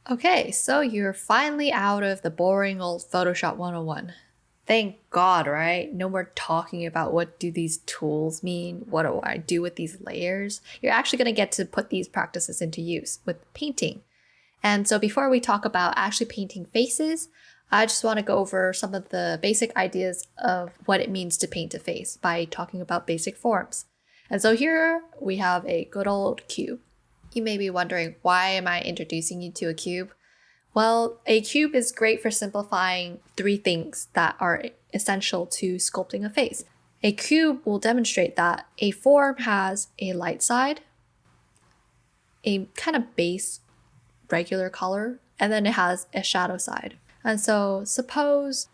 Okay, so you're finally out of the boring old Photoshop 101. Thank God, right? No more talking about what do these tools mean, what do I do with these layers. You're actually going to get to put these practices into use with painting. And so before we talk about actually painting faces, I just want to go over some of the basic ideas of what it means to paint a face by talking about basic forms. And so here we have a good old cube. You may be wondering, why am I introducing you to a cube? Well, a cube is great for simplifying three things that are essential to sculpting a face. A cube will demonstrate that a form has a light side, a kind of base regular color, and then it has a shadow side. And so suppose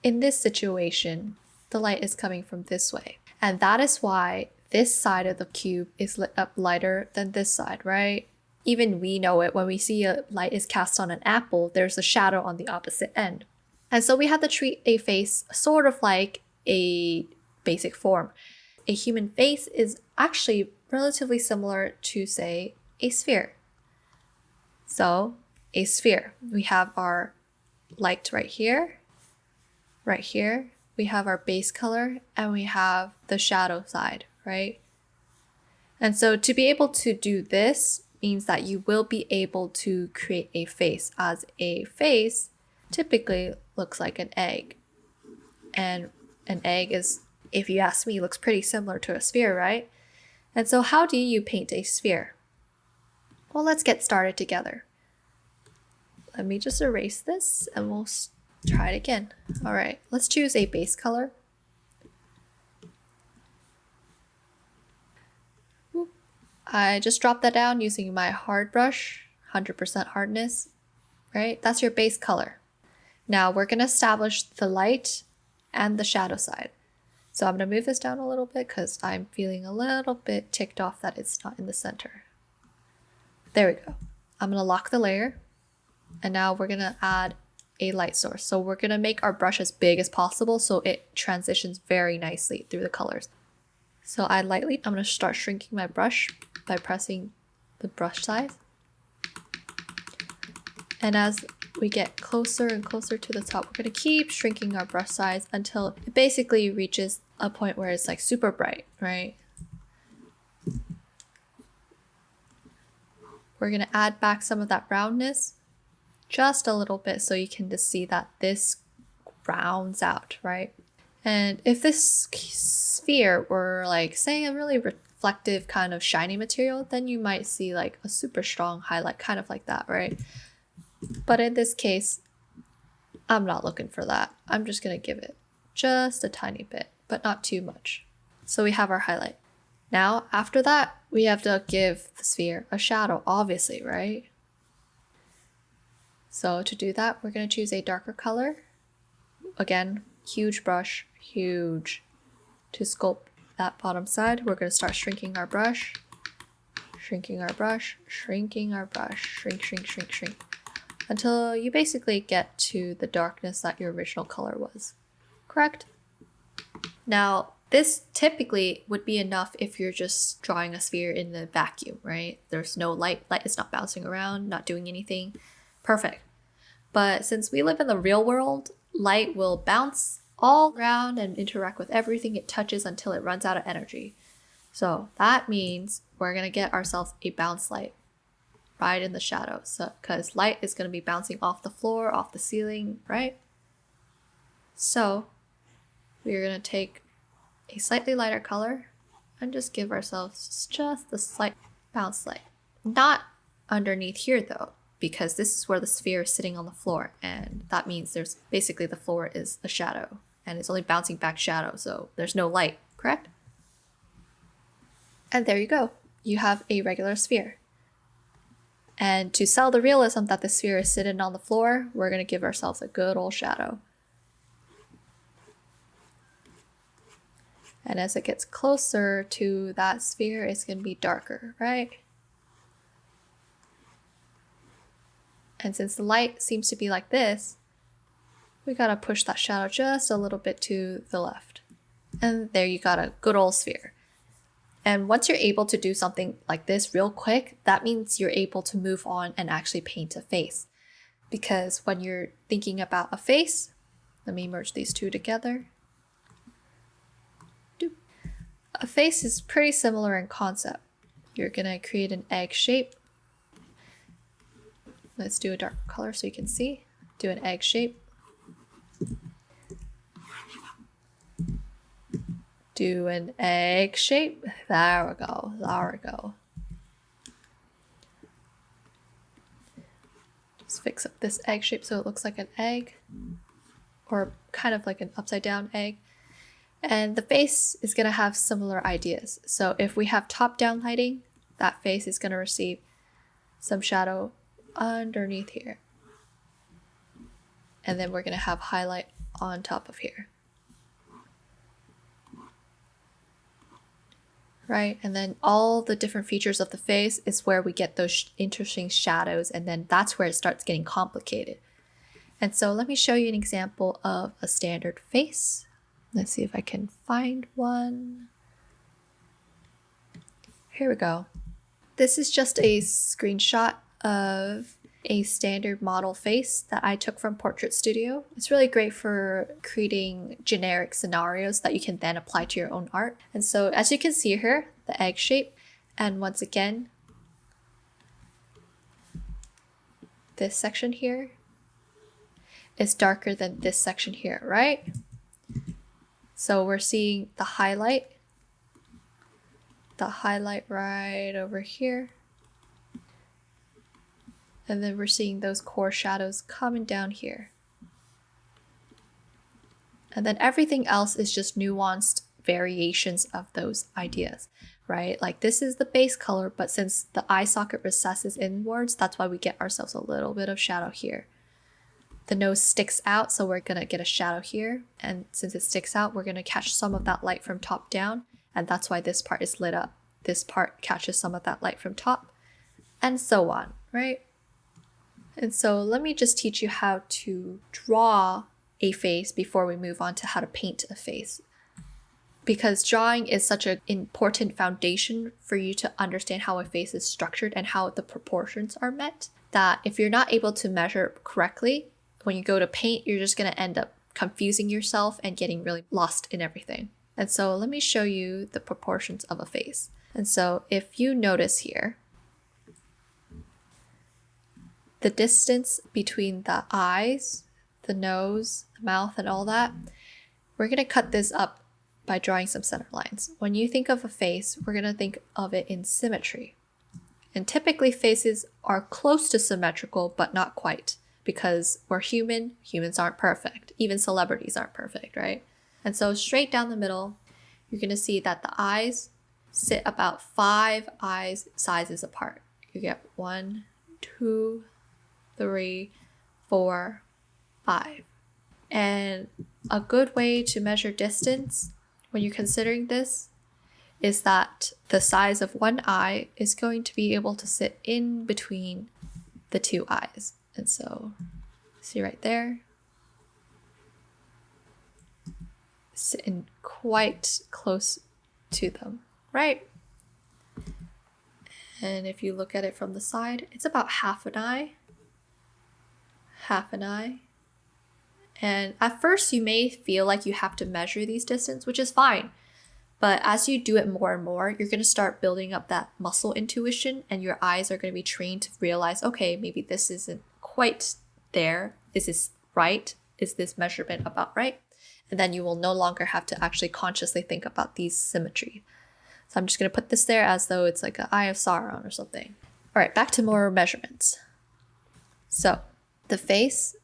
in this situation, the light is coming from this way. And that is why this side of the cube is lit up lighter than this side, right? Even we know it when we see a light is cast on an apple, there's a shadow on the opposite end. And so we have to treat a face sort of like a basic form. A human face is actually relatively similar to, say, a sphere. So a sphere, we have our light right here. We have our base color, and we have the shadow side, right? And so to be able to do this means that you will be able to create a face, as a face typically looks like an egg. And an egg is, if you ask me, looks pretty similar to a sphere, right? And so how do you paint a sphere? Well, let's get started together. Let me just erase this and we'll try it again. All right, let's choose a base color. I just dropped that down using my hard brush, 100% hardness, right? That's your base color. Now we're gonna establish the light and the shadow side. So I'm gonna move this down a little bit because I'm feeling a little bit ticked off that it's not in the center. There we go. I'm gonna lock the layer, and now we're gonna add a light source. So we're gonna make our brush as big as possible so it transitions very nicely through the colors. So I'm gonna start shrinking my brush by pressing the brush size. And as we get closer and closer to the top, we're gonna keep shrinking our brush size until it basically reaches a point where it's like super bright, right? We're gonna add back some of that roundness, just a little bit, so you can just see that this rounds out, right? And if this sphere were like, say, a really reflective kind of shiny material, then you might see like a super strong highlight, kind of like that, right? But in this case, I'm not looking for that. I'm just gonna give it just a tiny bit, but not too much. So we have our highlight. Now, after that, we have to give the sphere a shadow, obviously, right? So to do that, we're gonna choose a darker color. Again, huge brush, huge. To sculpt that bottom side, we're gonna start shrinking our brush, shrinking our brush, shrinking our brush, shrink, shrink, shrink, shrink, until you basically get to the darkness that your original color was. Correct? Now, this typically would be enough if you're just drawing a sphere in the vacuum, right? There's no light is not bouncing around, not doing anything. Perfect. But since we live in the real world, light will bounce all around and interact with everything it touches until it runs out of energy. So that means we're gonna get ourselves a bounce light right in the shadow. So because light is gonna be bouncing off the floor, off the ceiling, right? So we're gonna take a slightly lighter color and just give ourselves just a slight bounce light. Not underneath here though, because this is where the sphere is sitting on the floor, and that means there's basically the floor is a shadow and it's only bouncing back shadow, so there's no light, correct? And there you go. You have a regular sphere. And to sell the realism that the sphere is sitting on the floor, we're going to give ourselves a good old shadow. And as it gets closer to that sphere, it's going to be darker, right? And since the light seems to be like this, we gotta push that shadow just a little bit to the left. And there you got a good old sphere. And once you're able to do something like this real quick, that means you're able to move on and actually paint a face. Because when you're thinking about a face, let me merge these two together. A face is pretty similar in concept. You're gonna create an egg shape. Let's do a dark color so you can see. Do an egg shape. Do an egg shape. There we go. There we go. Just fix up this egg shape so it looks like an egg, or kind of like an upside down egg. And the face is going to have similar ideas. So if we have top-down lighting, that face is going to receive some shadow underneath here. And then we're going to have highlight on top of here. Right? And then all the different features of the face is where we get those interesting shadows, and then that's where it starts getting complicated. And so let me show you an example of a standard face. Let's see if I can find one. Here we go. This is just a screenshot of a standard model face that I took from Portrait Studio. It's really great for creating generic scenarios that you can then apply to your own art. And so as you can see here, the egg shape, and once again, this section here is darker than this section here, right? So we're seeing the highlight right over here. And then we're seeing those core shadows coming down here. And then everything else is just nuanced variations of those ideas, right? Like this is the base color, but since the eye socket recesses inwards, that's why we get ourselves a little bit of shadow here. The nose sticks out, so we're gonna get a shadow here. And since it sticks out, we're gonna catch some of that light from top down. And that's why this part is lit up. This part catches some of that light from top, and so on, right? And so let me just teach you how to draw a face before we move on to how to paint a face. Because drawing is such an important foundation for you to understand how a face is structured and how the proportions are met, that if you're not able to measure correctly, when you go to paint, you're just going to end up confusing yourself and getting really lost in everything. And so let me show you the proportions of a face. And so if you notice here, the distance between the eyes, the nose, the mouth, and all that, we're going to cut this up by drawing some center lines. When you think of a face, we're going to think of it in symmetry. And typically faces are close to symmetrical, but not quite, because we're human. Humans aren't perfect. Even celebrities aren't perfect, right? And so straight down the middle, you're going to see that the eyes sit about 5 eyes sizes apart. You get 1, 2, 3, 4, 5. And a good way to measure distance when you're considering this is that the size of one eye is going to be able to sit in between the 2 eyes. And so, see right there, sitting quite close to them, right? And if you look at it from the side, it's about half an eye. Half an eye. And at first you may feel like you have to measure these distance, which is fine. But as you do it more and more, you're going to start building up that muscle intuition, and your eyes are going to be trained to realize, okay, maybe this isn't quite there. Is this right? Is this measurement about right? And then you will no longer have to actually consciously think about these symmetry. So I'm just going to put this there as though it's like an eye of Sauron or something. All right, back to more measurements. So the face,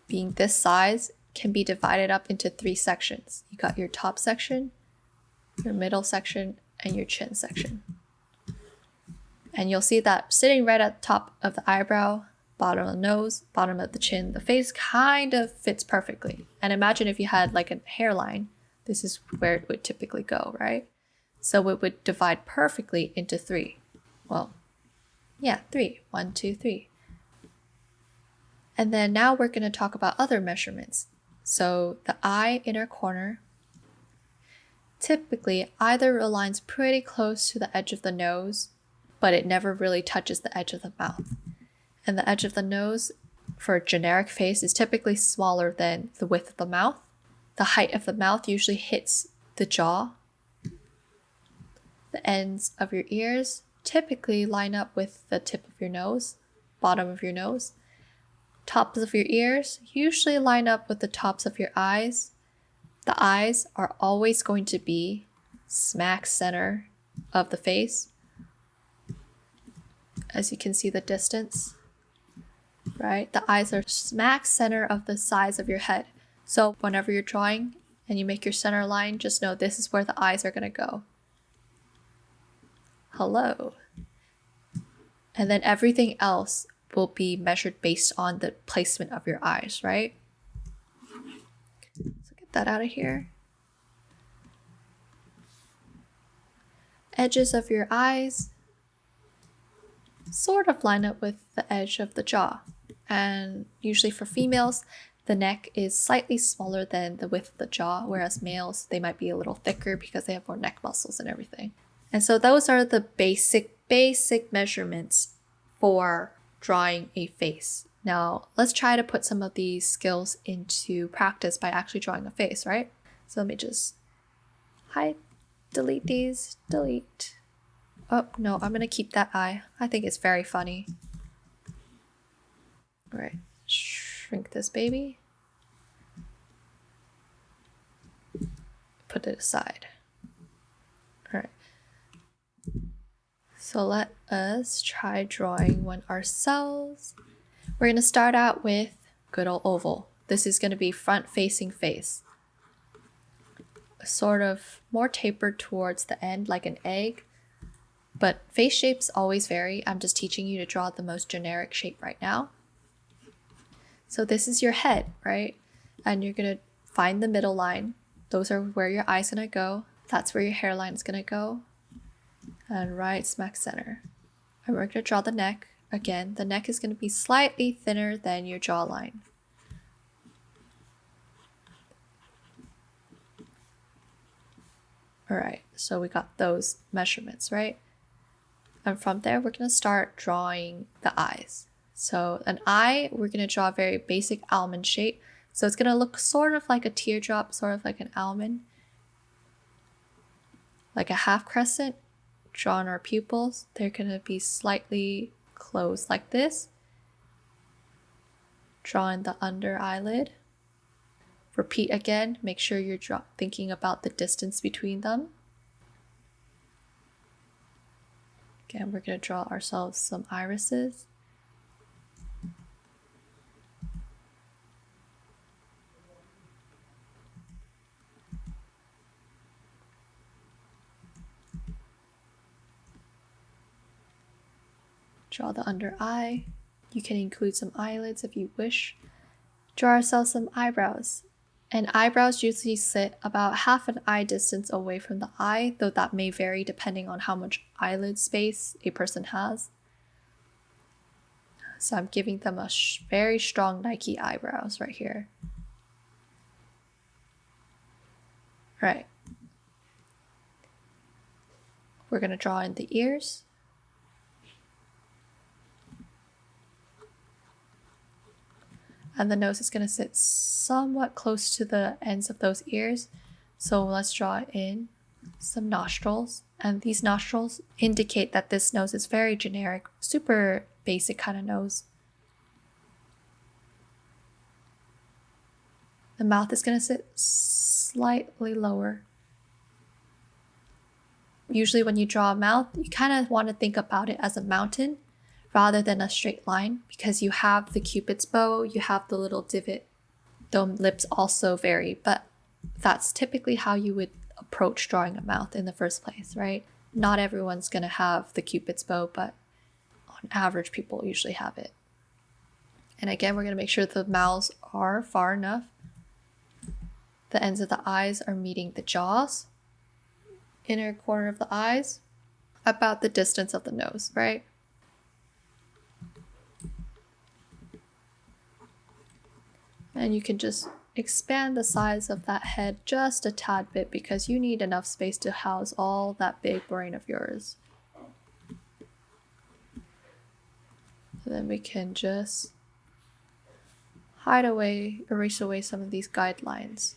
being this size, can be divided up into 3 sections. You got your top section, your middle section, and your chin section. And you'll see that sitting right at the top of the eyebrow, bottom of the nose, bottom of the chin, the face kind of fits perfectly. And imagine if you had like a hairline, this is where it would typically go, right? So it would divide perfectly into 3. Well, yeah, 3. 1, 2, 3. And then now we're going to talk about other measurements. So the eye inner corner, typically either aligns pretty close to the edge of the nose, but it never really touches the edge of the mouth. And the edge of the nose for a generic face is typically smaller than the width of the mouth. The height of the mouth usually hits the jaw. The ends of your ears typically line up with the tip of your nose, bottom of your nose. Tops of your ears usually line up with the tops of your eyes. The eyes are always going to be smack center of the face. As you can see the distance, right? The eyes are smack center of the size of your head. So whenever you're drawing and you make your center line, just know this is where the eyes are going to go. Hello. And then everything else will be measured based on the placement of your eyes, right? So get that out of here. Edges of your eyes sort of line up with the edge of the jaw. And usually for females, the neck is slightly smaller than the width of the jaw, whereas males, they might be a little thicker because they have more neck muscles and everything. And so those are the basic measurements for drawing a face. Now, let's try to put some of these skills into practice by actually drawing a face, right? So let me just hide, delete these, delete. Oh, no, I'm going to keep that eye. I think it's very funny. All right, shrink this baby. Put it aside. All right. So let us try drawing one ourselves. We're going to start out with good old oval. This is going to be front-facing face. Sort of more tapered towards the end like an egg. But face shapes always vary. I'm just teaching you to draw the most generic shape right now. So this is your head, right? And you're going to find the middle line. Those are where your eye's going to go. That's where your hairline is going to go. And right smack center. And we're going to draw the neck. Again, the neck is going to be slightly thinner than your jawline. All right, so we got those measurements, right? And from there, we're going to start drawing the eyes. So an eye, we're going to draw a very basic almond shape. So it's going to look sort of like a teardrop, sort of like an almond. Like a half crescent. Draw on our pupils. They're going to be slightly closed like this. Draw in the under eyelid. Repeat again. Make sure you're thinking about the distance between them. Again, we're going to draw ourselves some irises. Draw the under eye. You can include some eyelids if you wish. Draw ourselves some eyebrows. And eyebrows usually sit about half an eye distance away from the eye, though that may vary depending on how much eyelid space a person has. So I'm giving them a very strong Nike eyebrows right here. Right. We're going to draw in the ears. And the nose is going to sit somewhat close to the ends of those ears. So let's draw in some nostrils. And these nostrils indicate that this nose is very generic, super basic kind of nose. The mouth is going to sit slightly lower. Usually when you draw a mouth, you kind of want to think about it as a mountain rather than a straight line, because you have the Cupid's bow, you have the little divot. The lips also vary, but that's typically how you would approach drawing a mouth in the first place, right? Not everyone's going to have the Cupid's bow, but on average, people usually have it. And again, we're going to make sure the mouths are far enough. The ends of the eyes are meeting the jaws. Inner corner of the eyes, about the distance of the nose, right? And you can just expand the size of that head just a tad bit because you need enough space to house all that big brain of yours. And then we can just erase away some of these guidelines.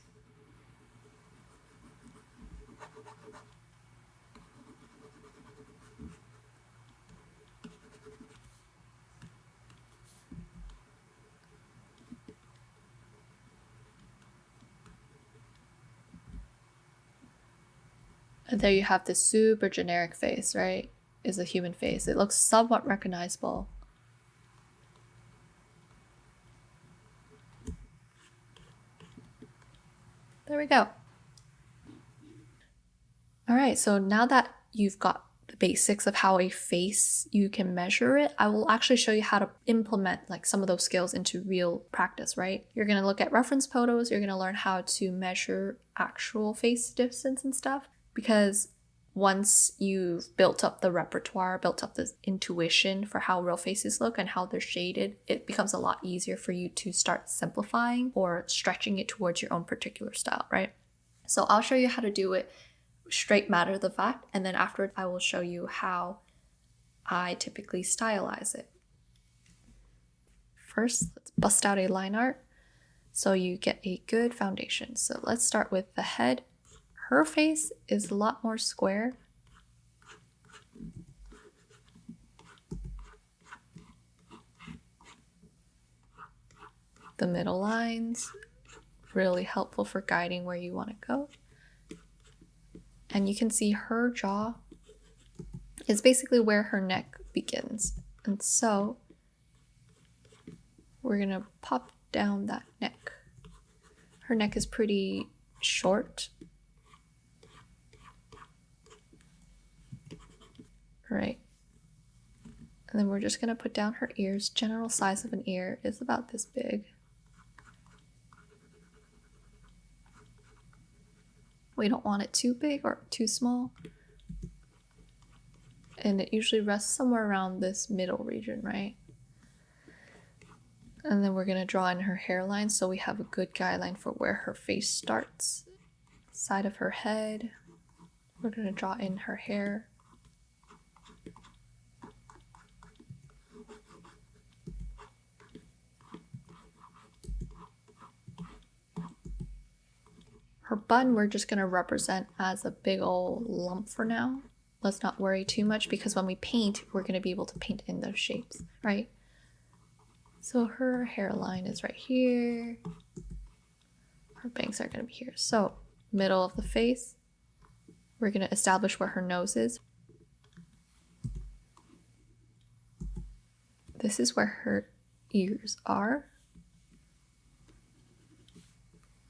And there you have this super generic face, right? Is a human face. It looks somewhat recognizable. There we go. All right, so now that you've got the basics of how a face, you can measure it, I will actually show you how to implement like some of those skills into real practice, right? You're gonna look at reference photos, you're gonna learn how to measure actual face distance and stuff, because once you've built up the repertoire, built up the intuition for how real faces look and how they're shaded, it becomes a lot easier for you to start simplifying or stretching it towards your own particular style, right? So I'll show you how to do it straight matter of the fact, and then after I will show you how I typically stylize it. First, let's bust out a line art so you get a good foundation. So let's start with the head. Her face is a lot more square. The middle lines, really helpful for guiding where you want to go. And you can see her jaw is basically where her neck begins. And so we're gonna pop down that neck. Her neck is pretty short. Right. And then we're just gonna put down her ears. General size of an ear is about this big. We don't want it too big or too small. And it usually rests somewhere around this middle region, right? And then we're gonna draw in her hairline so we have a good guideline for where her face starts. Side of her head. We're gonna draw in her hair. Her bun we're just gonna represent as a big old lump for now. Let's not worry too much because when we paint, we're gonna be able to paint in those shapes, right? So her hairline is right here. Her bangs are gonna be here. So middle of the face, we're gonna establish where her nose is. This is where her ears are.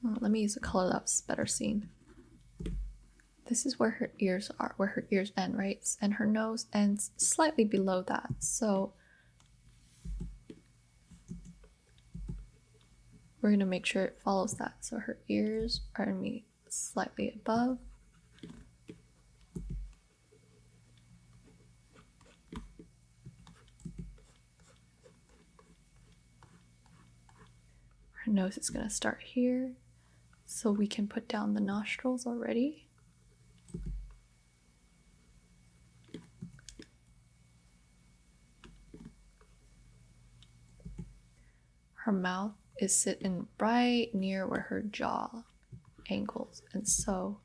Oh, let me use a color that's better seen. This is where her ears are, where her ears end, right? And her nose ends slightly below that. So we're gonna make sure it follows that. So her ears are gonna be slightly above. Her nose is gonna start here. So we can put down the nostrils already. Her mouth is sitting right near where her jaw angles, and so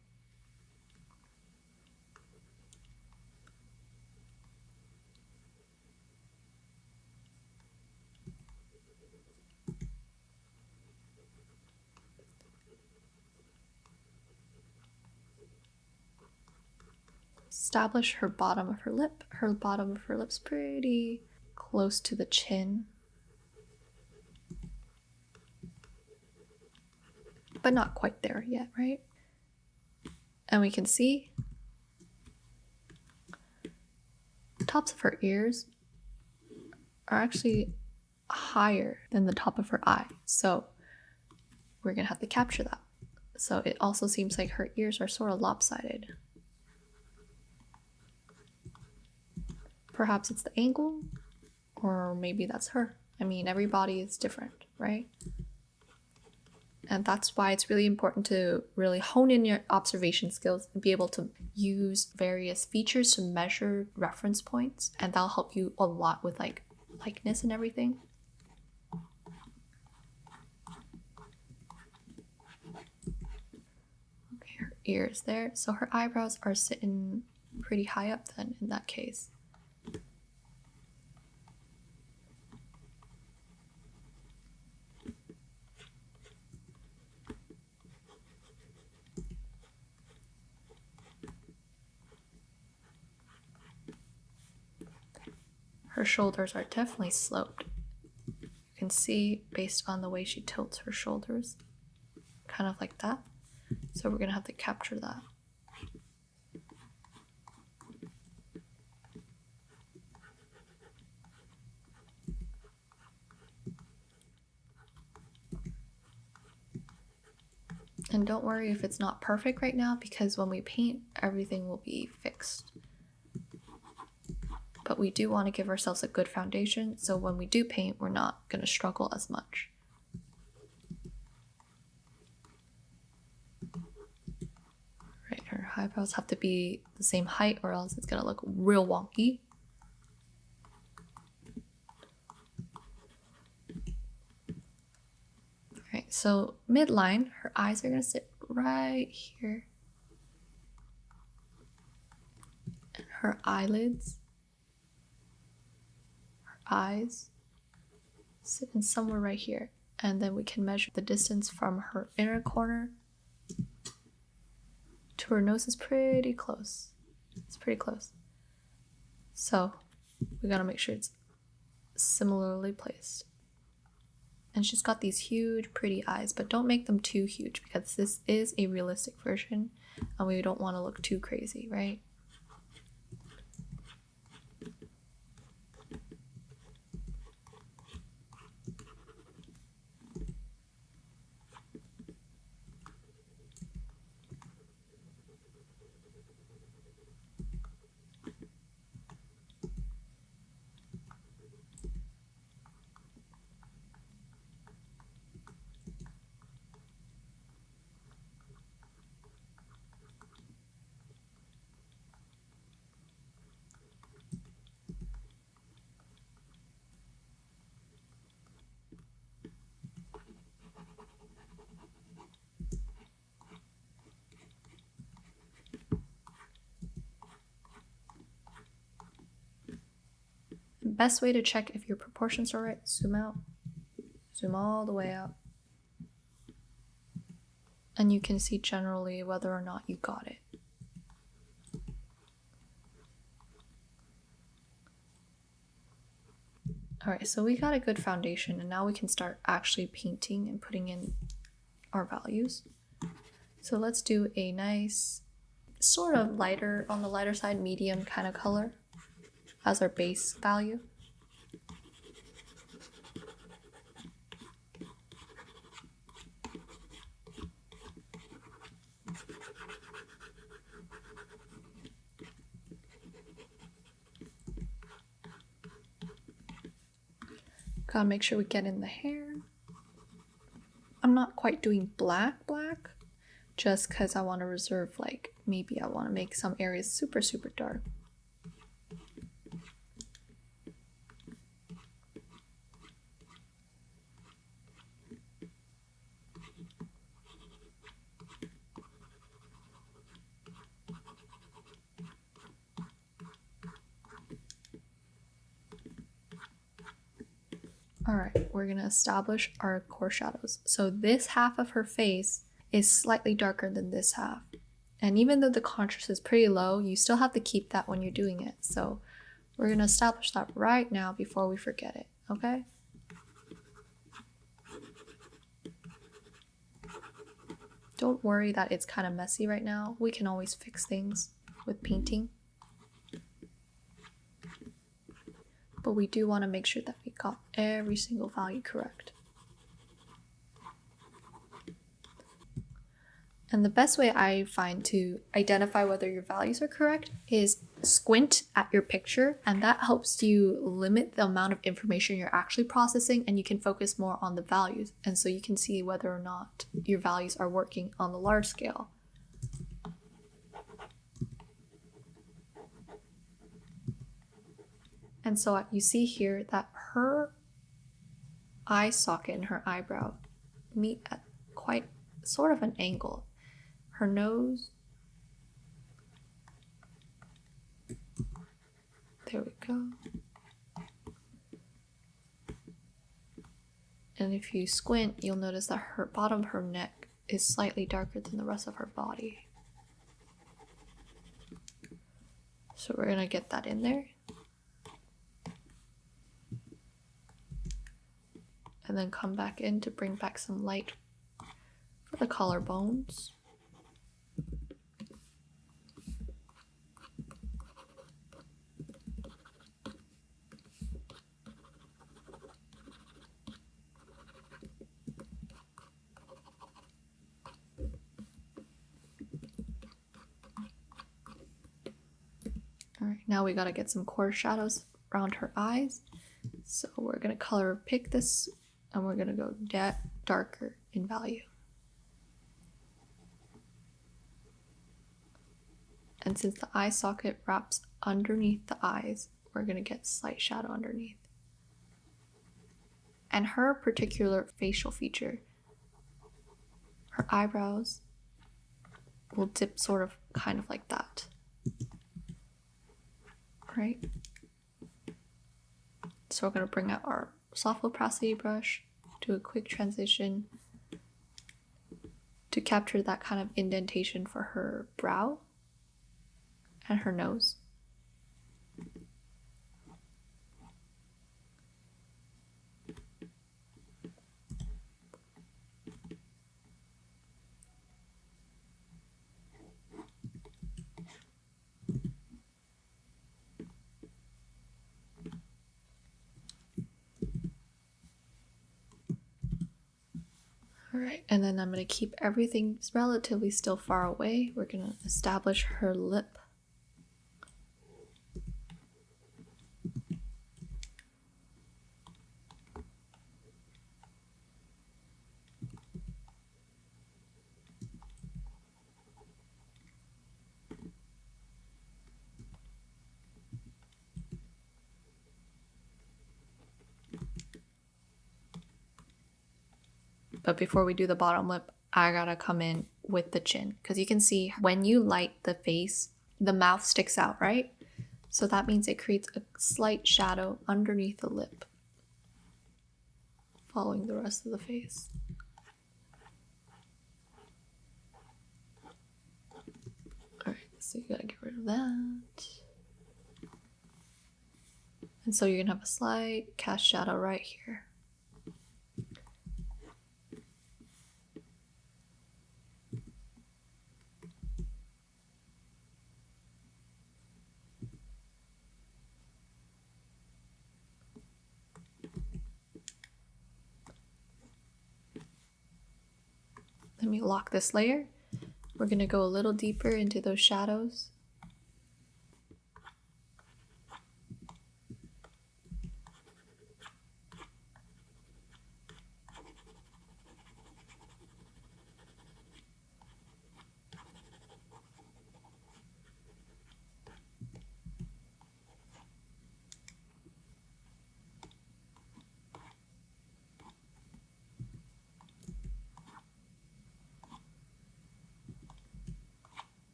establish her bottom of her lip. Her bottom of her lip's pretty close to the chin, but not quite there yet, right? And we can see the tops of her ears are actually higher than the top of her eye. So we're gonna have to capture that. So it also seems like her ears are sort of lopsided. Perhaps it's the angle, or maybe that's her. I mean, every body is different, right? And that's why it's really important to really hone in your observation skills and be able to use various features to measure reference points. And that'll help you a lot with like likeness and everything. Okay, her ears there. So her eyebrows are sitting pretty high up then in that case. Her shoulders are definitely sloped. You can see based on the way she tilts her shoulders, kind of like that. So we're gonna have to capture that. And don't worry if it's not perfect right now, because when we paint, everything will be fixed. But we do want to give ourselves a good foundation, so when we do paint, we're not going to struggle as much. Right, her eyebrows have to be the same height or else it's going to look real wonky. Alright, so midline, her eyes are going to sit right here. And her eyelids, eyes sitting somewhere right here, and then we can measure the distance from her inner corner to her nose. Is pretty close. It's pretty close. So we gotta make sure it's similarly placed. And she's got these huge pretty eyes, but don't make them too huge because this is a realistic version and we don't want to look too crazy, right? Best way to check if your proportions are right, zoom out, zoom all the way out. And you can see generally whether or not you got it. Alright, so we got a good foundation and now we can start actually painting and putting in our values. So let's do a nice, sort of lighter, on the lighter side, medium kind of color as our base value. Gotta make sure we get in the hair. I'm not quite doing black, just because I want to reserve, like, maybe I want to make some areas super, super dark. Alright, we're gonna establish our core shadows. So this half of her face is slightly darker than this half. And even though the contrast is pretty low, you still have to keep that when you're doing it. So we're gonna establish that right now before we forget it, okay? Don't worry that it's kind of messy right now. We can always fix things with painting. But we do want to make sure that we got every single value correct. And the best way I find to identify whether your values are correct is squint at your picture, and that helps you limit the amount of information you're actually processing, and you can focus more on the values. And so you can see whether or not your values are working on the large scale. And so you see here that her eye socket and her eyebrow meet at quite sort of an angle. Her nose, there we go. And if you squint, you'll notice that her bottom of her neck is slightly darker than the rest of her body. So we're gonna get that in there. And then come back in to bring back some light for the collarbones. Alright, now we gotta get some core shadows around her eyes. So we're gonna color pick this and we're gonna go darker in value. And since the eye socket wraps underneath the eyes, we're gonna get slight shadow underneath. And her particular facial feature, her eyebrows will dip sort of kind of like that. Right? So we're going to bring out our soft opacity brush, do a quick transition to capture that kind of indentation for her brow and her nose. Alright, and then I'm going to keep everything relatively still far away. We're going to establish her lip. But before we do the bottom lip, I gotta come in with the chin, because you can see when you light the face, the mouth sticks out, right? So that means it creates a slight shadow underneath the lip, following the rest of the face. Alright, so you gotta get rid of that. And so you're gonna have a slight cast shadow right here. Let me lock this layer. We're going to go a little deeper into those shadows.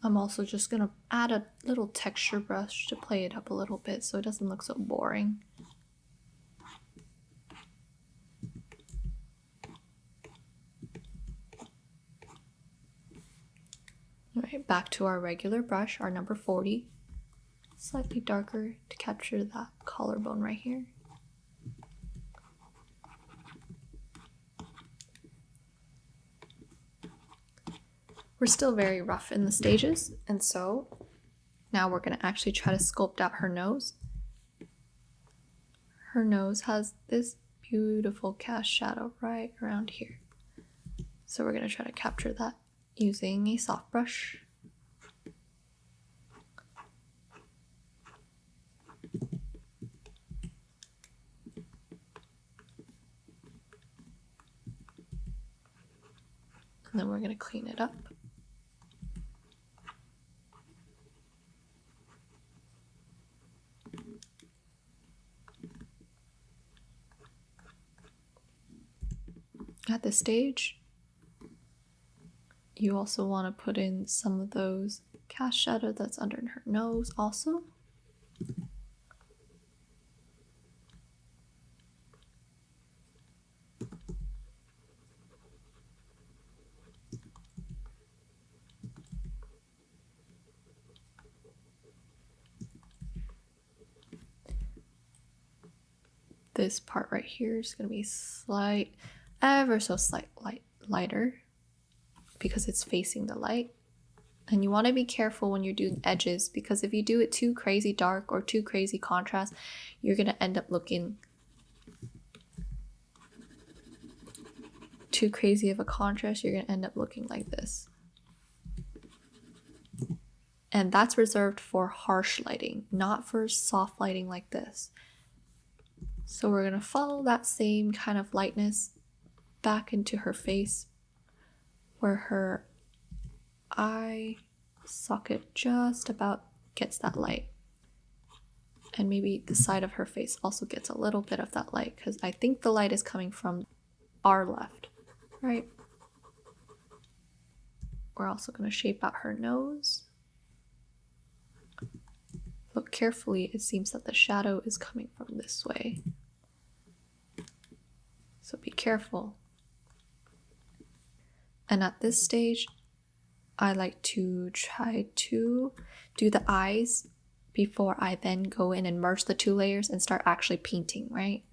I'm also just going to add a little texture brush to play it up a little bit so it doesn't look so boring. Alright, back to our regular brush, our number 40. Slightly darker to capture that collarbone right here. We're still very rough in the stages, and so now we're going to actually try to sculpt out her nose. Her nose has this beautiful cast shadow right around here. So we're going to try to capture that using a soft brush. And then we're going to clean it up. At this stage, you also want to put in some of those cast shadow that's under her nose also. This part right here is going to be ever so lighter because it's facing the light. And you want to be careful when you're doing edges, because if you do it too crazy dark or too crazy contrast, you're going to end up looking too crazy of a contrast. You're going to end up looking like this. And that's reserved for harsh lighting, not for soft lighting like this. So we're going to follow that same kind of lightness back into her face, where her eye socket just about gets that light. And maybe the side of her face also gets a little bit of that light, because I think the light is coming from our left, right? We're also going to shape out her nose. Look carefully, it seems that the shadow is coming from this way. So be careful. And at this stage, I like to try to do the eyes before I then go in and merge the two layers and start actually painting, right?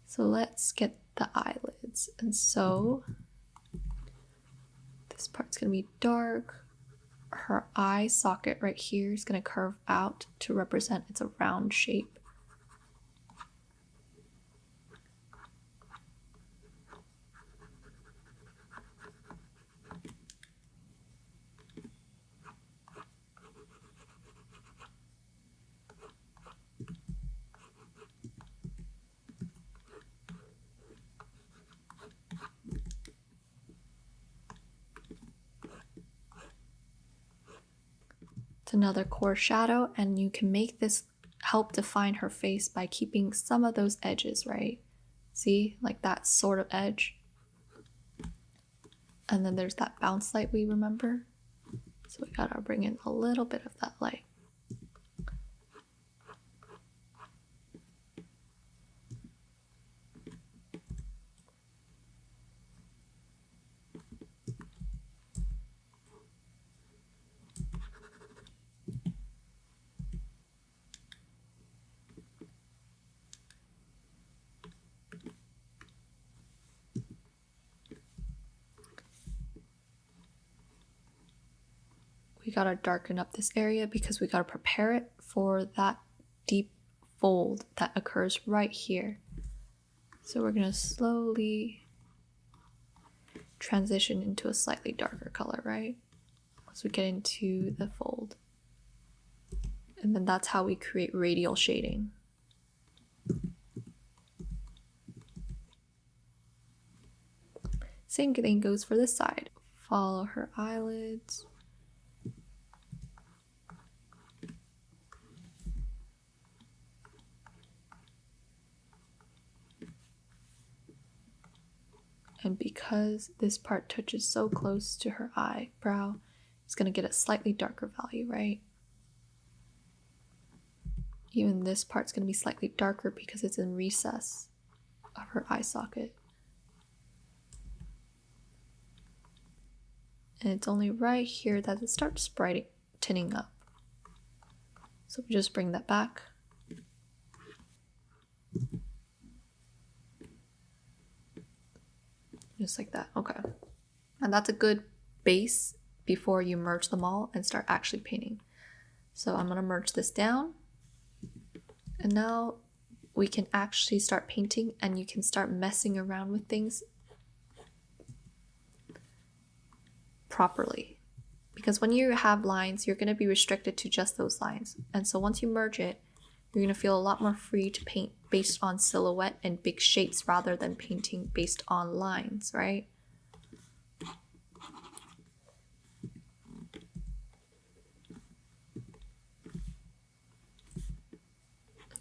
So let's get the eyelids. And so this part's gonna be dark. Her eye socket right here is gonna curve out to represent it's a round shape. Another core shadow, and you can make this help define her face by keeping some of those edges, right? See, like that sort of edge. And then there's that bounce light we remember. So we gotta bring in a little bit of that light. We gotta darken up this area because we gotta prepare it for that deep fold that occurs right here. So we're gonna slowly transition into a slightly darker color, right? Once we get into the fold. And then that's how we create radial shading. Same thing goes for this side. Follow her eyelids. And because this part touches so close to her eyebrow, it's going to get a slightly darker value, right? Even this part's going to be slightly darker because it's in recess of her eye socket. And it's only right here that it starts brightening up. So we just bring that back. Just like that, okay. And that's a good base before you merge them all and start actually painting. So I'm gonna merge this down. And now we can actually start painting and you can start messing around with things properly. Because when you have lines, you're going to be restricted to just those lines. And so once you merge it, you're going to feel a lot more free to paint based on silhouette and big shapes rather than painting based on lines, right?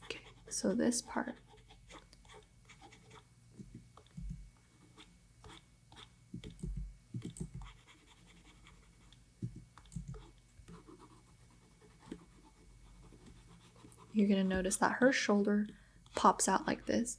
Okay, so this part. You're going to notice that her shoulder pops out like this.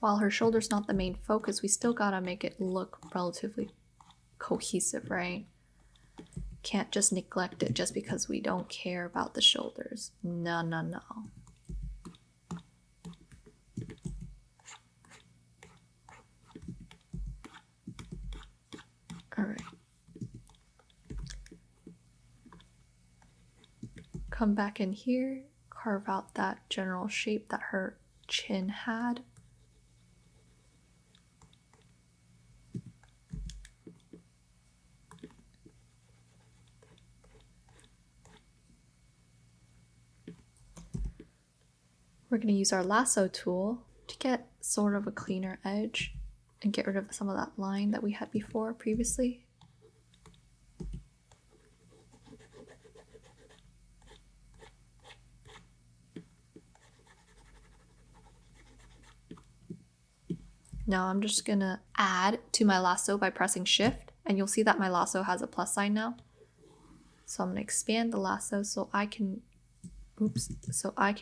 While her shoulder's not the main focus, we still gotta make it look relatively cohesive, right? Can't just neglect it just because we don't care about the shoulders. No, no, no. All right. Come back in here, carve out that general shape that her chin had. We're going to use our lasso tool to get sort of a cleaner edge and get rid of some of that line that we had before previously. Now I'm just going to add to my lasso by pressing shift, and you'll see that my lasso has a plus sign now. So I'm going to expand the lasso so I can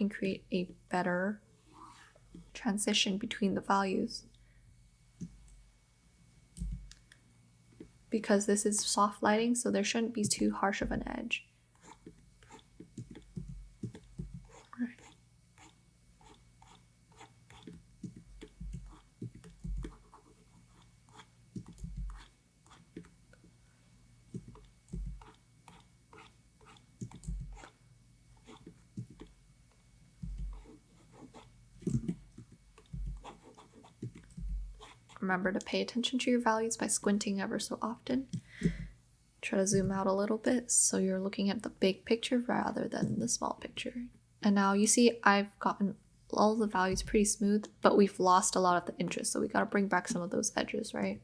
create a better transition between the values. Because this is soft lighting, so there shouldn't be too harsh of an edge. Remember to pay attention to your values by squinting ever so often. Try to zoom out a little bit so you're looking at the big picture rather than the small picture. And now you see I've gotten all the values pretty smooth, but we've lost a lot of the interest, so we gotta bring back some of those edges, right?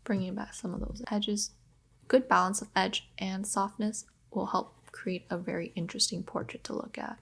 Bringing back some of those edges. Good balance of edge and softness will help create a very interesting portrait to look at.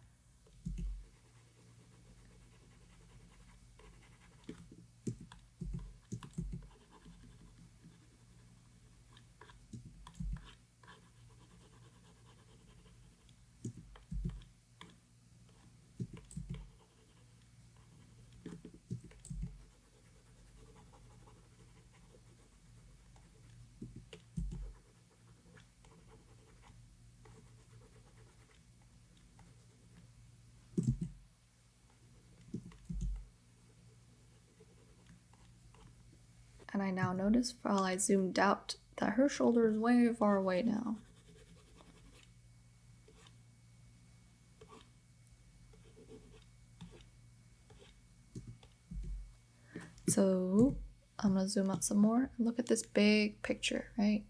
And I now notice while I zoomed out that her shoulder is way far away now. So I'm gonna zoom out some more and look at this big picture, right?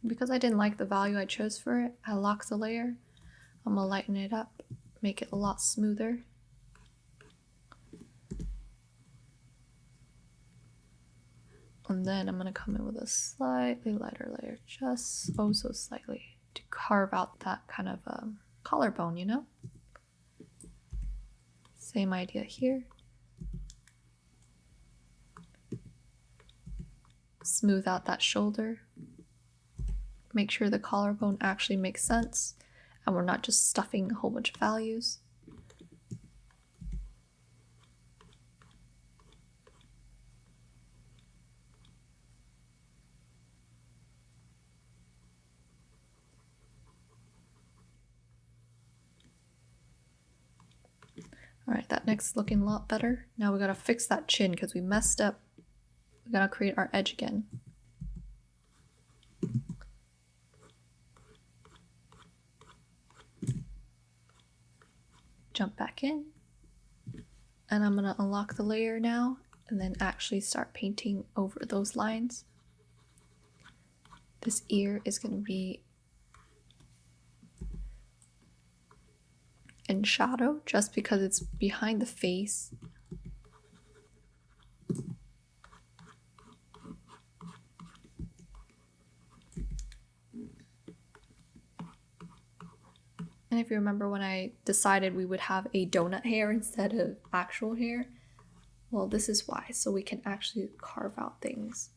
Because I didn't like the value I chose for it, I locked the layer. I'm gonna lighten it up, make it a lot smoother. And then I'm gonna come in with a slightly lighter layer, just oh so slightly, to carve out that kind of collarbone, you know? Same idea here. Smooth out that shoulder. Make sure the collarbone actually makes sense and we're not just stuffing a whole bunch of values. All right, that neck's looking a lot better. Now we gotta fix that chin because we messed up. We gotta create our edge again. Jump back in. And I'm gonna unlock the layer now and then actually start painting over those lines. This ear is gonna be in shadow just because it's behind the face. And if you remember when I decided we would have a donut hair instead of actual hair, well, this is why, so we can actually carve out things.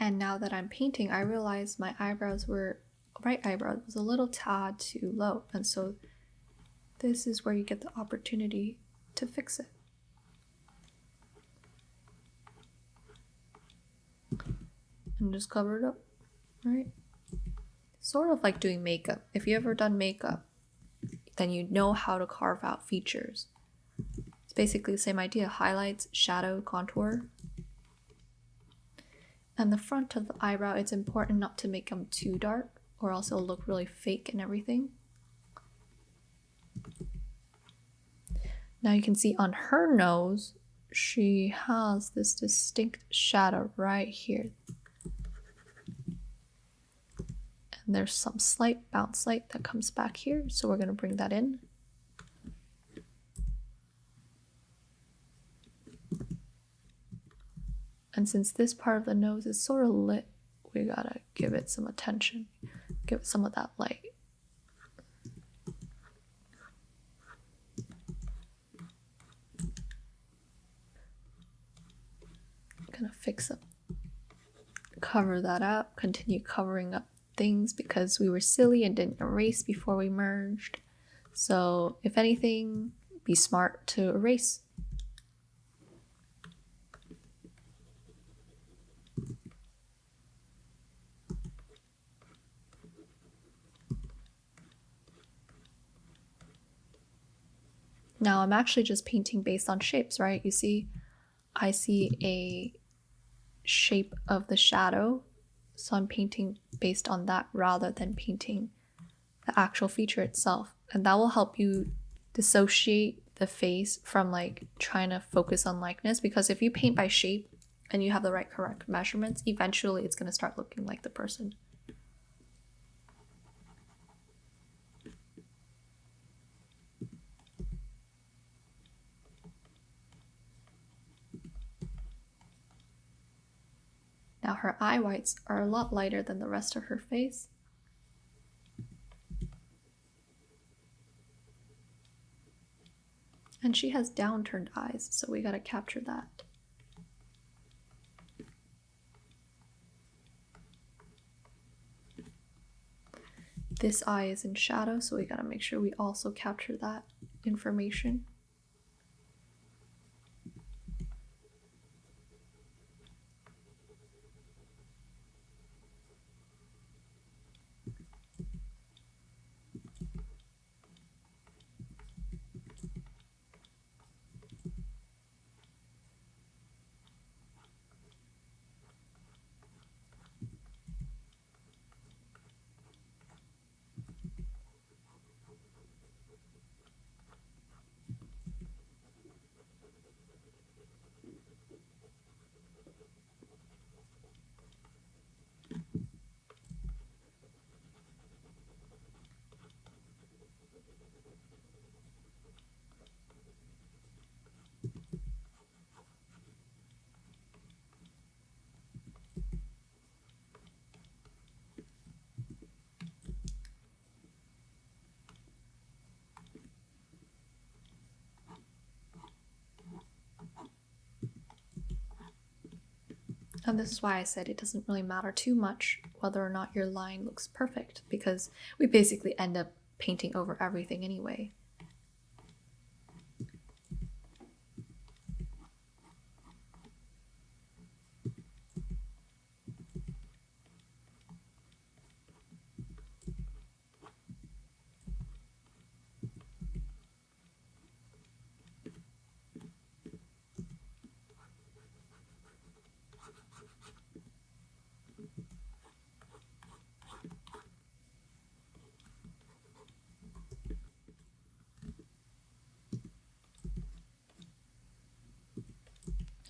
And now that I'm painting, I realized my right eyebrow was a little tad too low. And so this is where you get the opportunity to fix it. And just cover it up, right? Sort of like doing makeup. If you ever done makeup, then you know how to carve out features. It's basically the same idea: highlights, shadow, contour. And the front of the eyebrow, it's important not to make them too dark or else it'll look really fake and everything. Now you can see on her nose, she has this distinct shadow right here. And there's some slight bounce light that comes back here, so we're going to bring that in. And since this part of the nose is sort of lit, we gotta give it some attention, give it some of that light. I'm gonna fix up, cover that up, continue covering up things because we were silly and didn't erase before we merged. So if anything, be smart to erase. Now I'm actually just painting based on shapes, right? You see, I see a shape of the shadow, so I'm painting based on that rather than painting the actual feature itself. And that will help you dissociate the face from like trying to focus on likeness, because if you paint by shape, and you have the right correct measurements, eventually it's going to start looking like the person. Now her eye whites are a lot lighter than the rest of her face. And she has downturned eyes, so we gotta capture that. This eye is in shadow, so we gotta make sure we also capture that information. And this is why I said it doesn't really matter too much whether or not your line looks perfect, because we basically end up painting over everything anyway.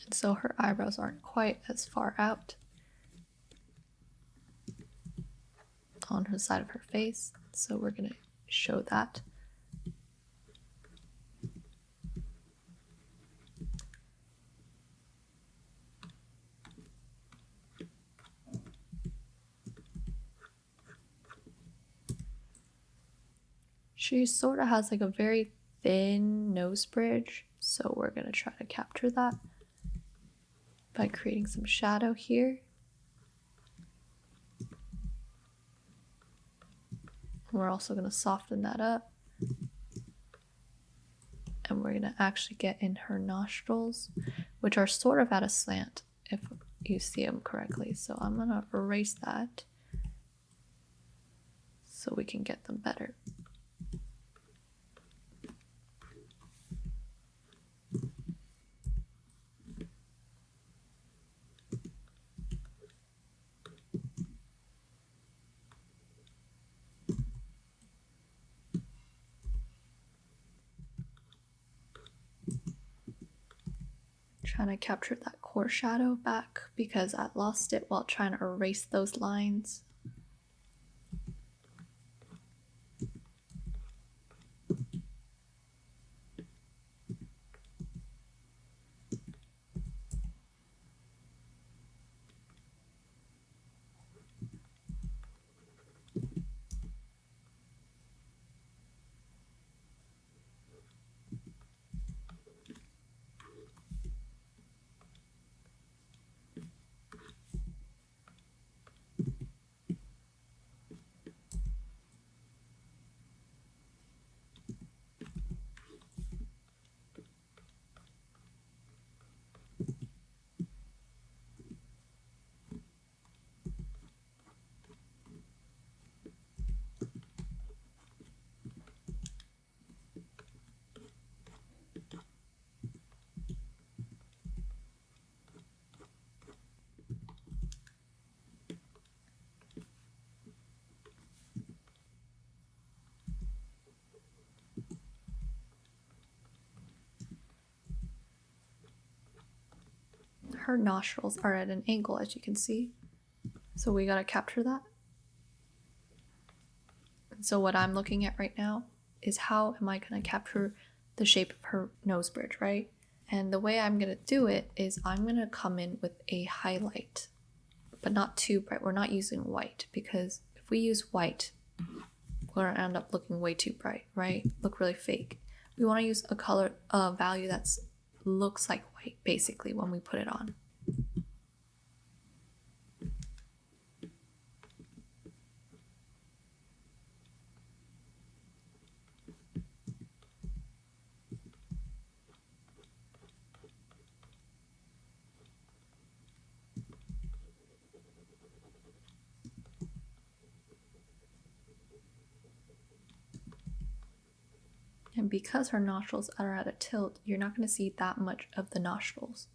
And so her eyebrows aren't quite as far out on her side of her face, so we're gonna show that. She sort of has like a very thin nose bridge, so we're gonna try to capture that by creating some shadow here. We're also gonna soften that up. And we're gonna actually get in her nostrils, which are sort of at a slant if you see them correctly. So I'm gonna erase that so we can get them better. Trying to capture that core shadow back because I lost it while trying to erase those lines. her nostrils are at an angle, as you can see. So we gotta capture that. And so what I'm looking at right now is how am I gonna capture the shape of her nose bridge, right? And the way I'm gonna do it is I'm gonna come in with a highlight, but not too bright. We're not using white, because if we use white, we're gonna end up looking way too bright, right? Look really fake. We wanna use a color, value that's looks like white, basically, when we put it on. And because her nostrils are at a tilt, you're not going to see that much of the nostrils.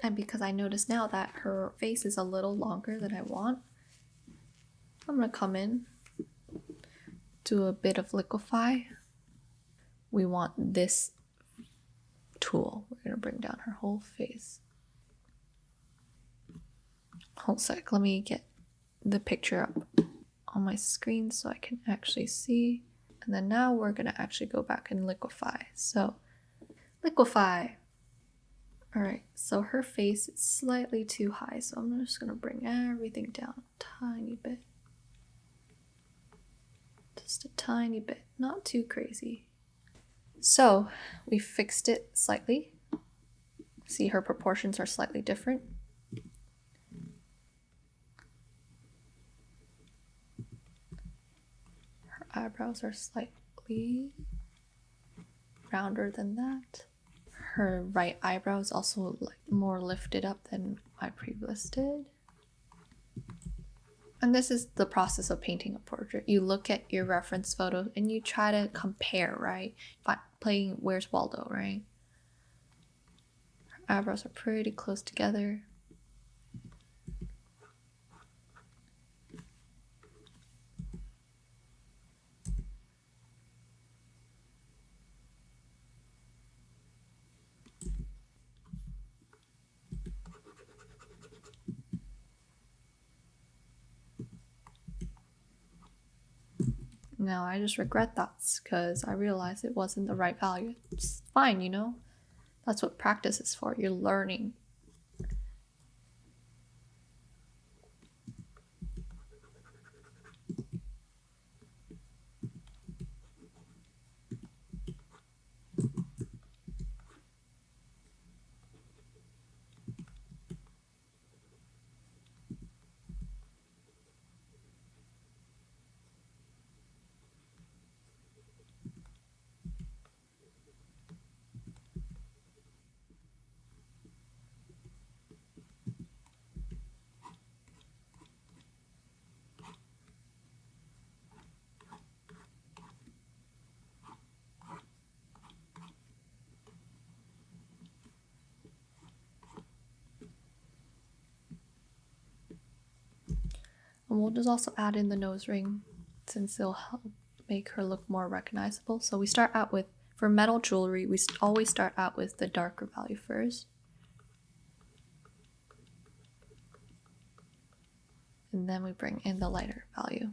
And because I notice now that her face is a little longer than I want, I'm going to come in, do a bit of liquify. We want this tool. We're going to bring down her whole face. Hold a sec, let me get the picture up on my screen so I can actually see. And then now we're going to actually go back and liquify. So, liquify. Alright, so her face is slightly too high, so I'm just going to bring everything down a tiny bit. Just a tiny bit, not too crazy. So, we fixed it slightly. See, her proportions are slightly different. Her eyebrows are slightly rounder than that. Her right eyebrow is also more lifted up than my previous did. And this is the process of painting a portrait. You look at your reference photo and you try to compare, right? Playing Where's Waldo, right? Her eyebrows are pretty close together. Now I just regret that because I realized it wasn't the right value. It's fine, you know? That's what practice is for. You're learning. And we'll just also add in the nose ring since it'll help make her look more recognizable. So we start out with, for metal jewelry, we always start out with the darker value first. And then we bring in the lighter value.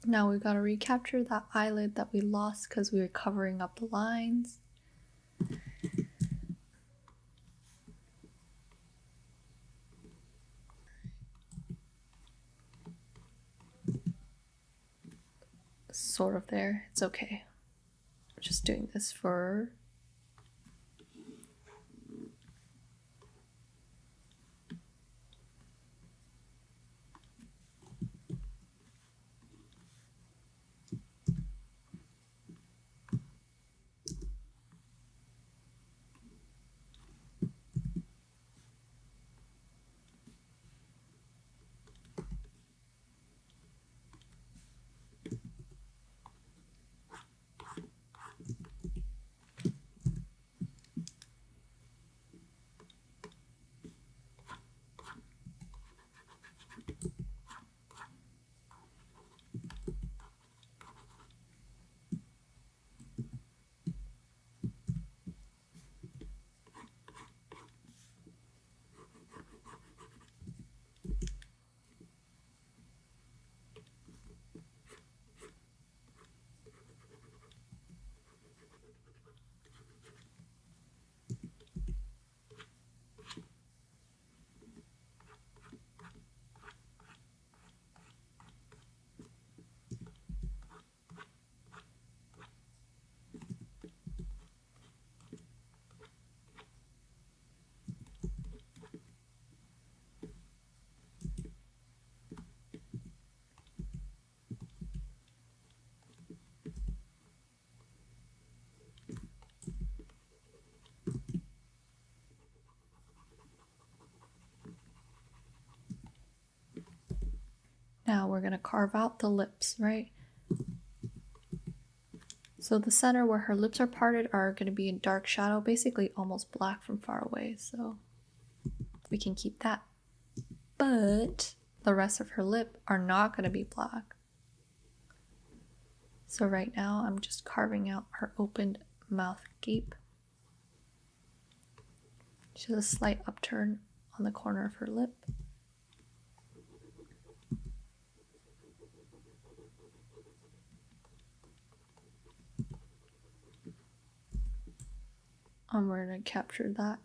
Now we gotta recapture that eyelid that we lost because we were covering up the lines. Sort of there. It's okay. I'm just doing this for... Now we're gonna carve out the lips, right? So the center where her lips are parted are gonna be in dark shadow, basically almost black from far away, so we can keep that. But the rest of her lip are not gonna be black. So right now I'm just carving out her opened mouth gape. She has a slight upturn on the corner of her lip. And we're going to capture that.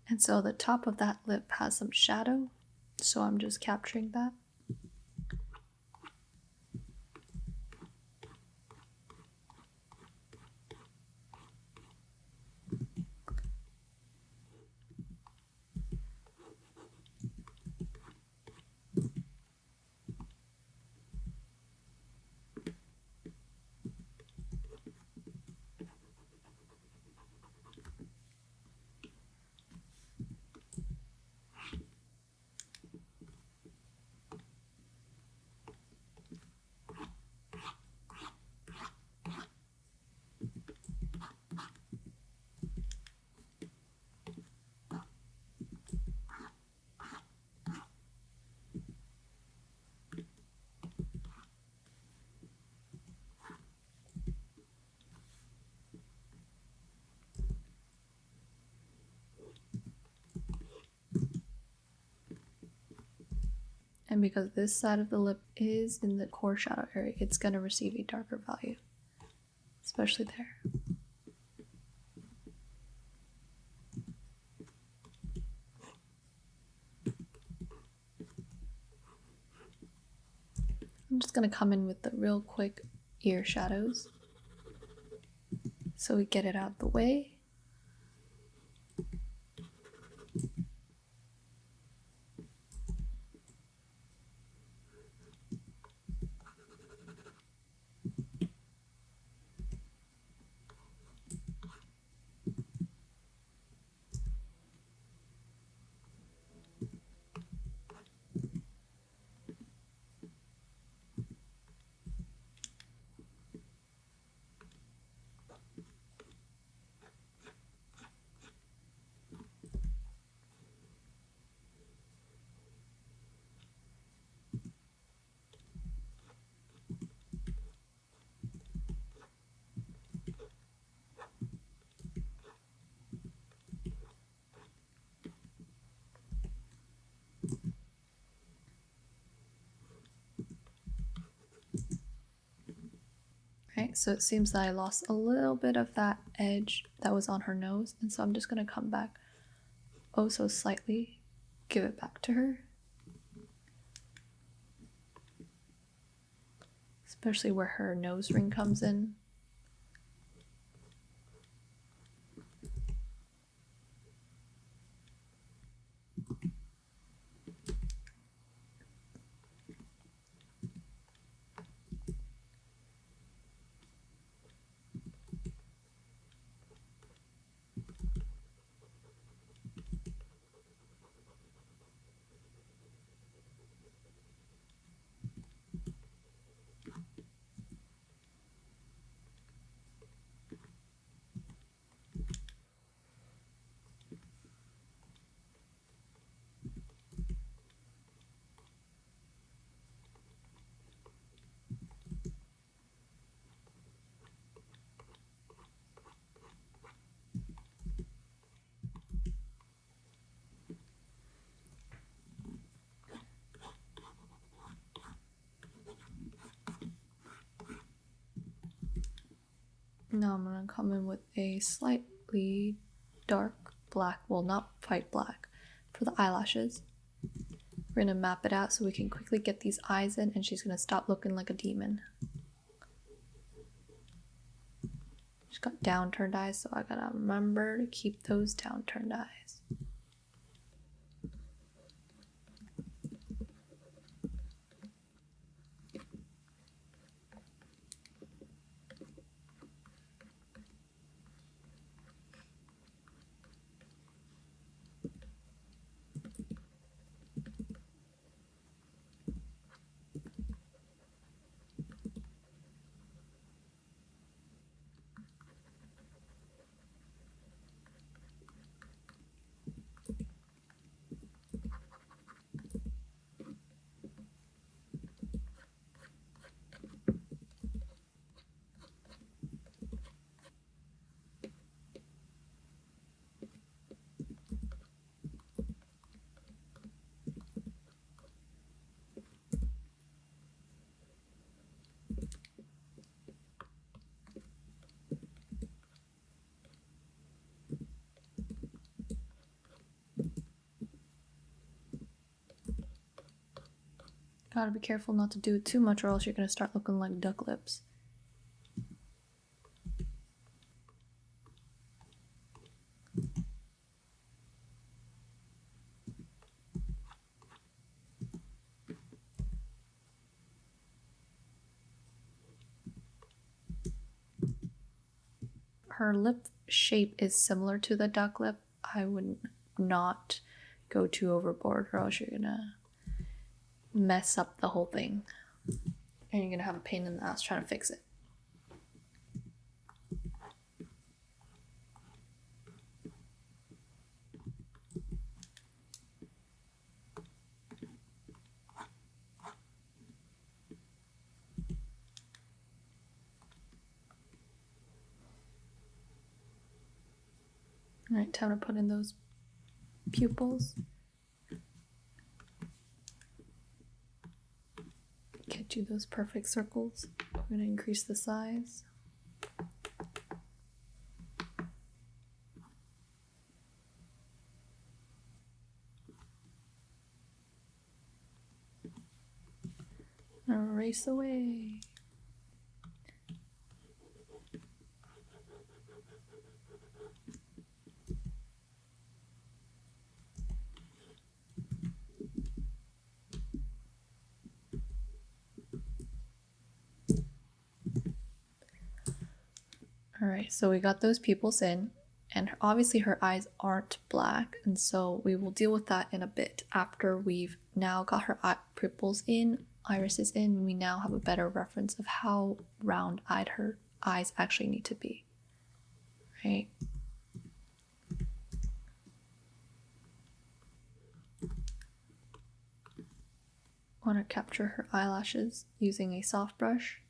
And so the top of that lip has some shadow, so I'm just capturing that. And because this side of the lip is in the core shadow area, it's going to receive a darker value, especially there. I'm just gonna come in with the real quick ear shadows so we get it out of the way. Right, so it seems that I lost a little bit of that edge that was on her nose, and so I'm just gonna come back oh so slightly, give it back to her. Especially where her nose ring comes in. Now I'm gonna come in with a slightly dark black, well, not quite black, for the eyelashes. We're gonna map it out so we can quickly get these eyes in, and she's gonna stop looking like a demon. She's got downturned eyes, so I gotta remember to keep those downturned eyes. Gotta be careful not to do it too much, or else you're gonna start looking like duck lips. Her lip shape is similar to the duck lip. I would not go too overboard, or else you're gonna mess up the whole thing. And you're gonna have a pain in the ass trying to fix it. Alright, time to put in those pupils. Get you those perfect circles. We're gonna increase the size. Erase away. All right, so we got those pupils in, and obviously her eyes aren't black, and so we will deal with that in a bit. After we've now got her pupils in, irises in, we now have a better reference of how round-eyed her eyes actually need to be, right? Want to capture her eyelashes using a soft brush.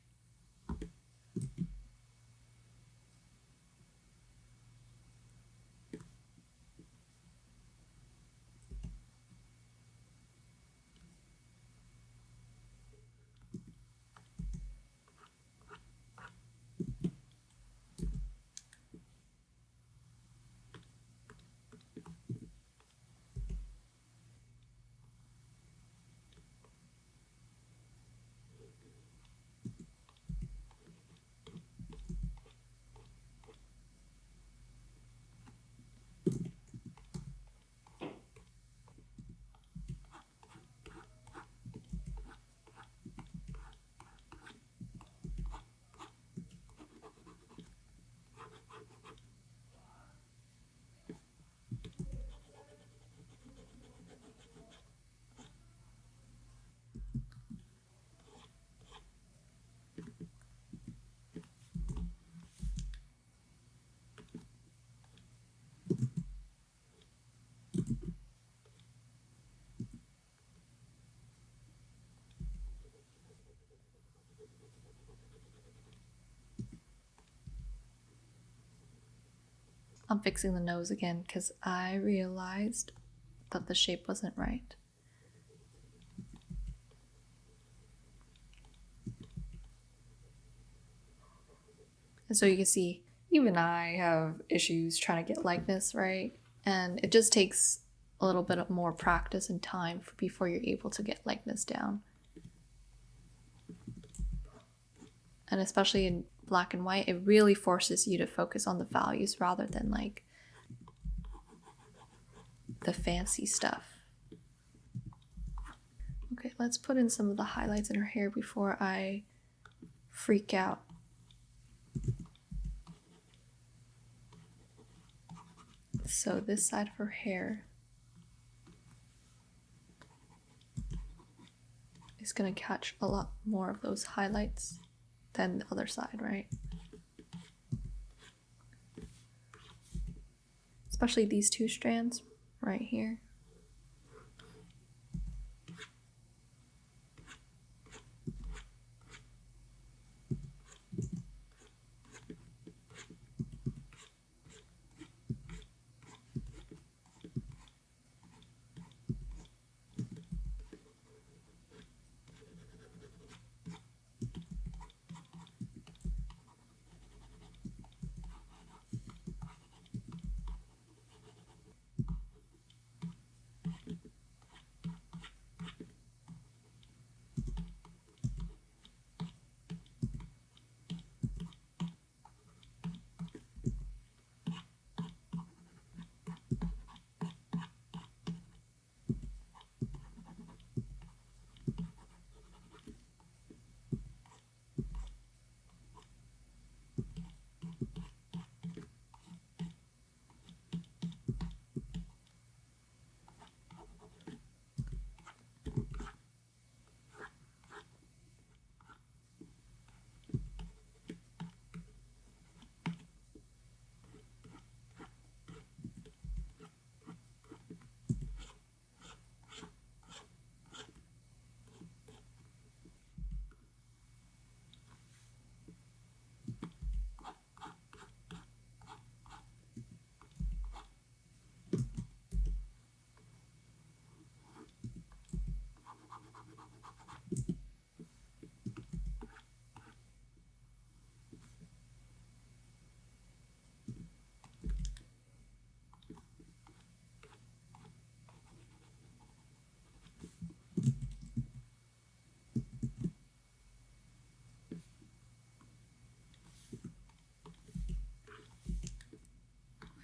I'm fixing the nose again because I realized that the shape wasn't right. And so you can see, even I have issues trying to get likeness right, and it just takes a little bit of more practice and time before you're able to get likeness down. And especially in black and white, it really forces you to focus on the values rather than like the fancy stuff. Okay, let's put in some of the highlights in her hair before I freak out. So this side of her hair is gonna catch a lot more of those highlights than the other side, right? Especially these two strands right here.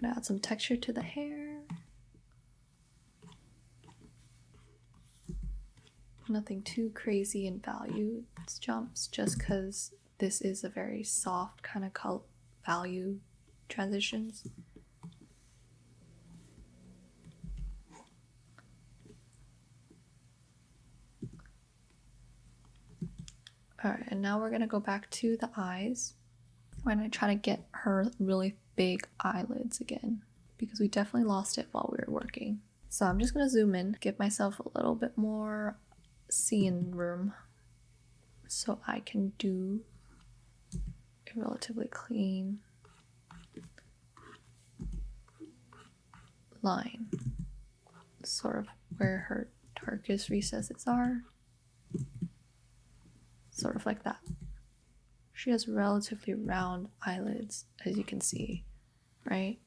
Gonna add some texture to the hair. Nothing too crazy in value jumps, just because this is a very soft kind of value transitions. Alright, and now we're gonna go back to the eyes. We're gonna try to get her really big eyelids again, because we definitely lost it while we were working. So I'm just gonna zoom in, give myself a little bit more scene room so I can do a relatively clean line, sort of where her darkest recesses are, sort of like that. She has relatively round eyelids, as you can see, right?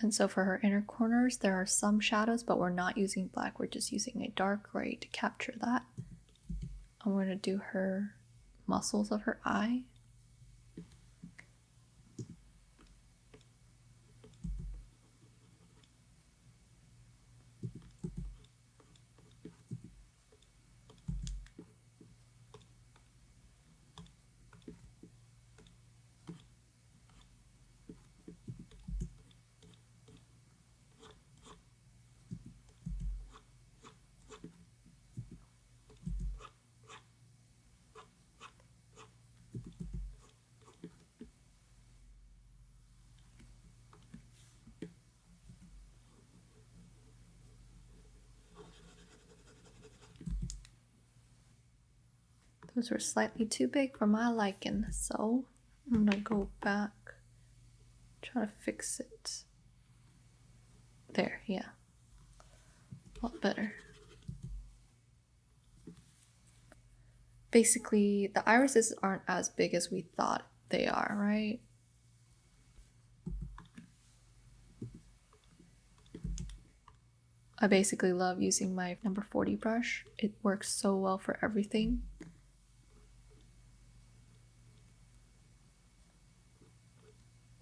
And so for her inner corners, there are some shadows, but we're not using black. We're just using a dark gray to capture that. And we're going to do her muscles of her eye. Those were slightly too big for my liking, so I'm gonna go back, try to fix it. There, yeah. A lot better. Basically, the irises aren't as big as we thought they are, right? I basically love using my number 40 brush. It works so well for everything.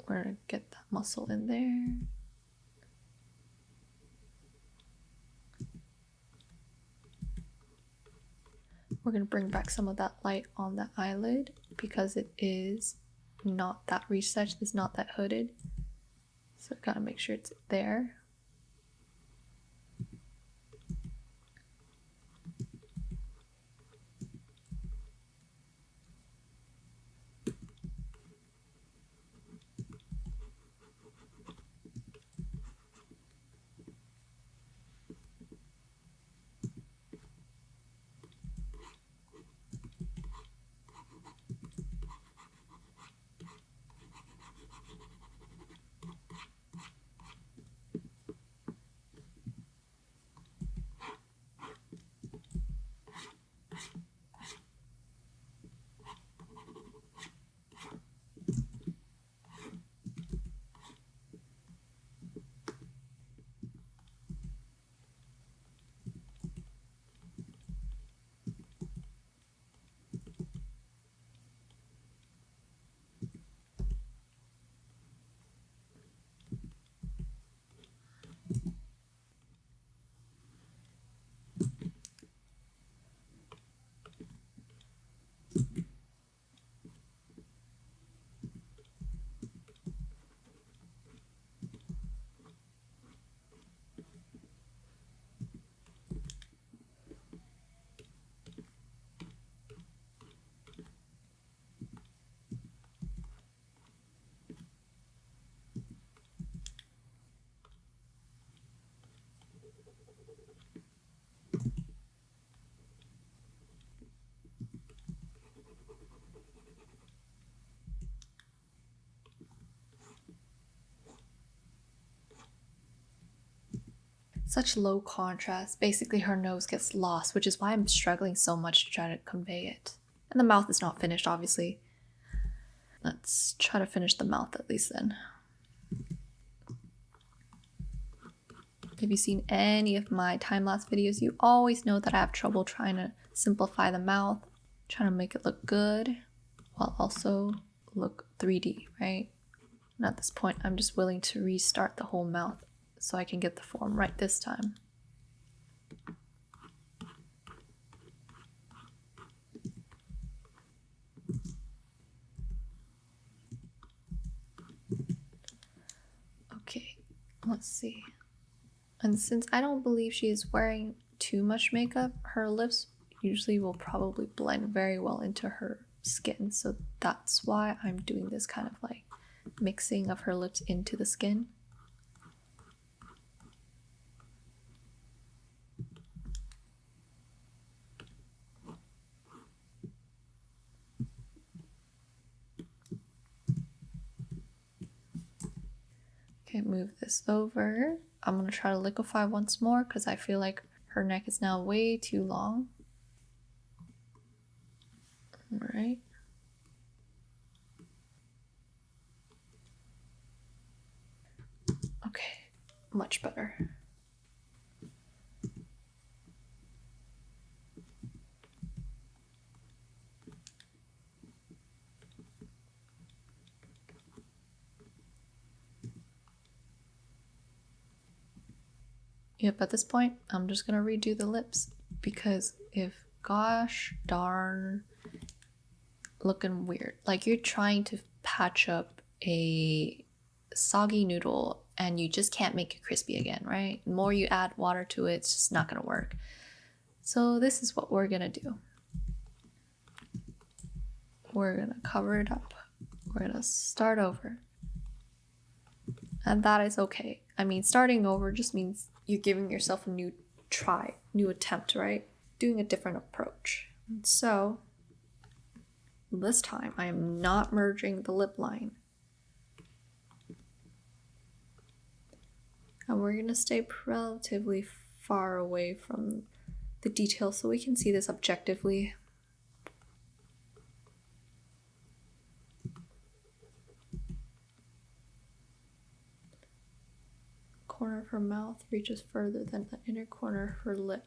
We're gonna get that muscle in there. We're gonna bring back some of that light on the eyelid because it is not that recessed, it's not that hooded. So gotta make sure it's there. Such low contrast. Basically, her nose gets lost, which is why I'm struggling so much to try to convey it. And the mouth is not finished, obviously. Let's try to finish the mouth at least then. If you've seen any of my time-lapse videos, you always know that I have trouble trying to simplify the mouth, trying to make it look good, while also look 3D, right? And at this point, I'm just willing to restart the whole mouth so I can get the form right this time. Okay, let's see. And since I don't believe she is wearing too much makeup, her lips usually will probably blend very well into her skin. So that's why I'm doing this kind of like mixing of her lips into the skin. Okay, move this over. I'm gonna try to liquefy once more because I feel like her neck is now way too long. All right. Okay, much better. Yep, at this point, I'm just gonna redo the lips because if gosh darn looking weird, like you're trying to patch up a soggy noodle and you just can't make it crispy again, right? The more you add water to it, it's just not gonna work. So this is what we're gonna do. We're gonna cover it up. We're gonna start over. And that is okay. I mean, starting over just means you're giving yourself a new try, new attempt, right? Doing a different approach. And so this time I am not merging the lip line. And we're gonna stay relatively far away from the detail so we can see this objectively. Corner of her mouth reaches further than the inner corner of her lip.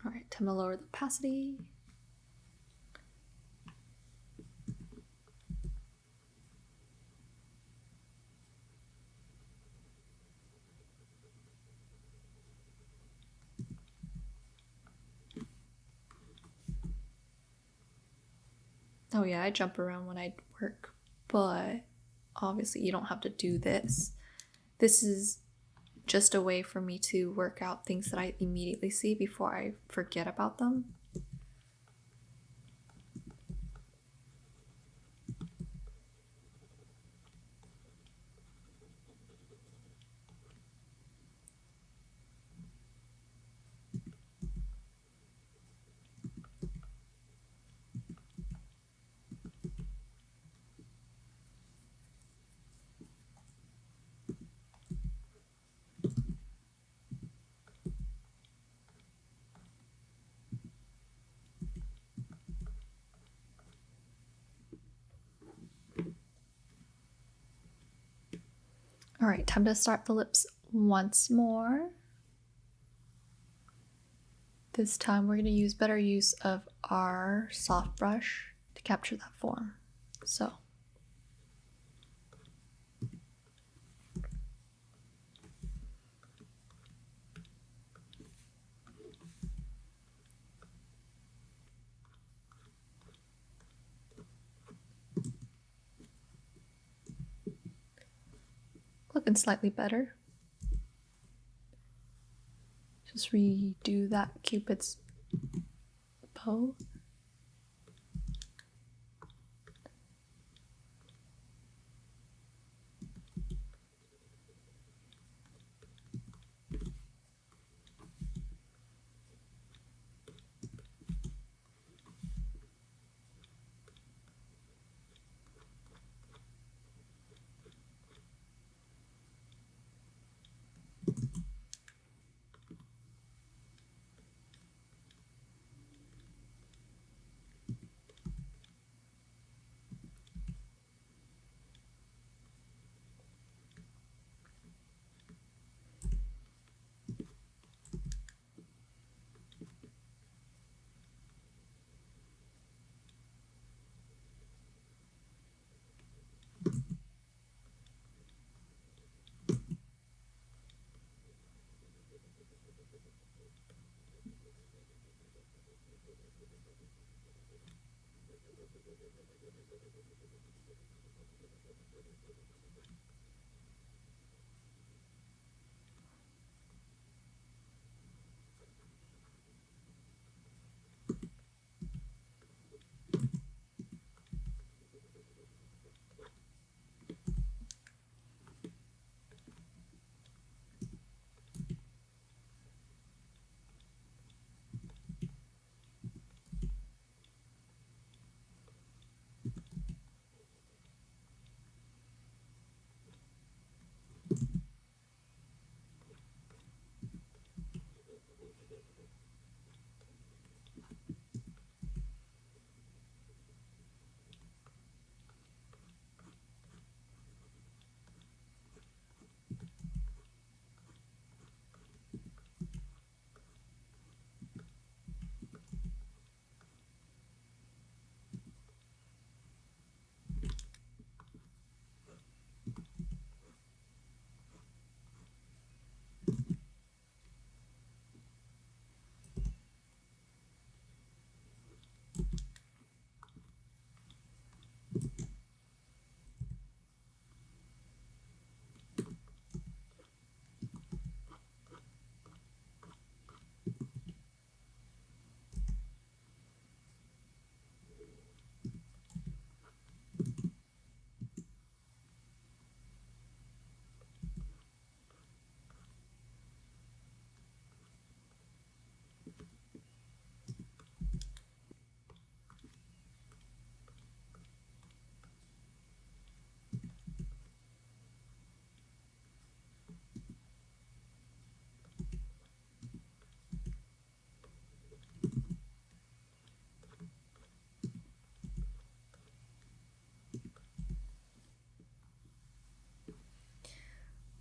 All right, time to lower the opacity. Oh yeah, I jump around when I work, but obviously you don't have to do this. This is just a way for me to work out things that I immediately see before I forget about them. All right, time to start the lips once more. This time we're going to use better use of our soft brush to capture that form. So looking slightly better. Just redo that Cupid's bow.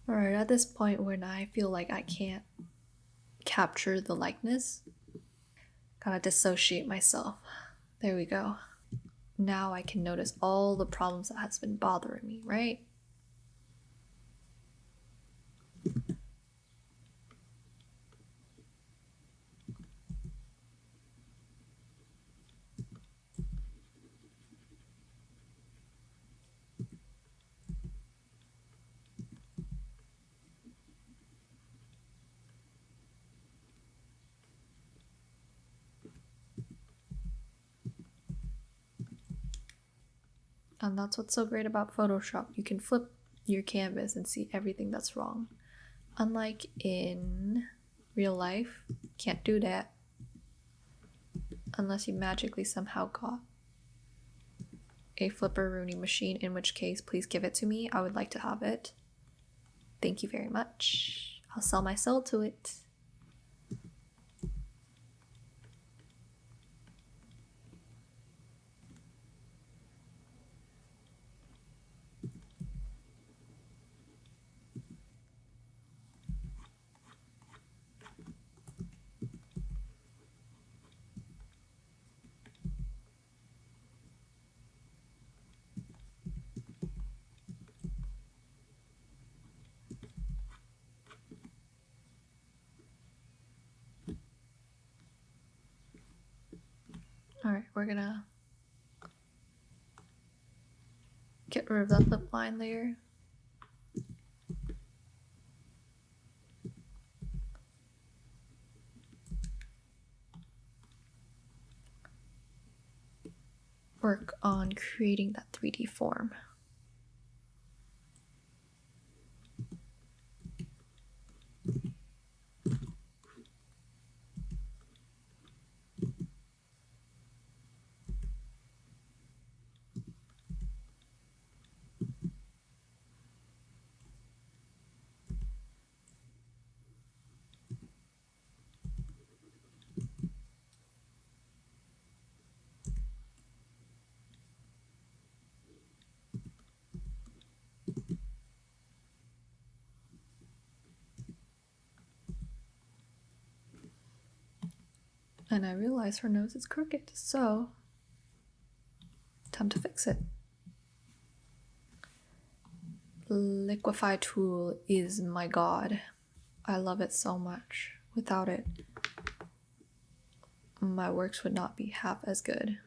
Alright, at this point when I feel like I can't capture the likeness, gotta dissociate myself. There we go. Now I can notice all the problems that has been bothering me, right? And that's what's so great about Photoshop. You can flip your canvas and see everything that's wrong. Unlike in real life, can't do that unless you magically somehow got a Flipperoonie machine, in which case, please give it to me. I would like to have it. Thank you very much. I'll sell my soul to it. Alright, we're gonna get rid of that lip line layer. Work on creating that 3D form. And I realize her nose is crooked, so time to fix it. Liquify tool is my god. I love it so much. Without it, my works would not be half as good.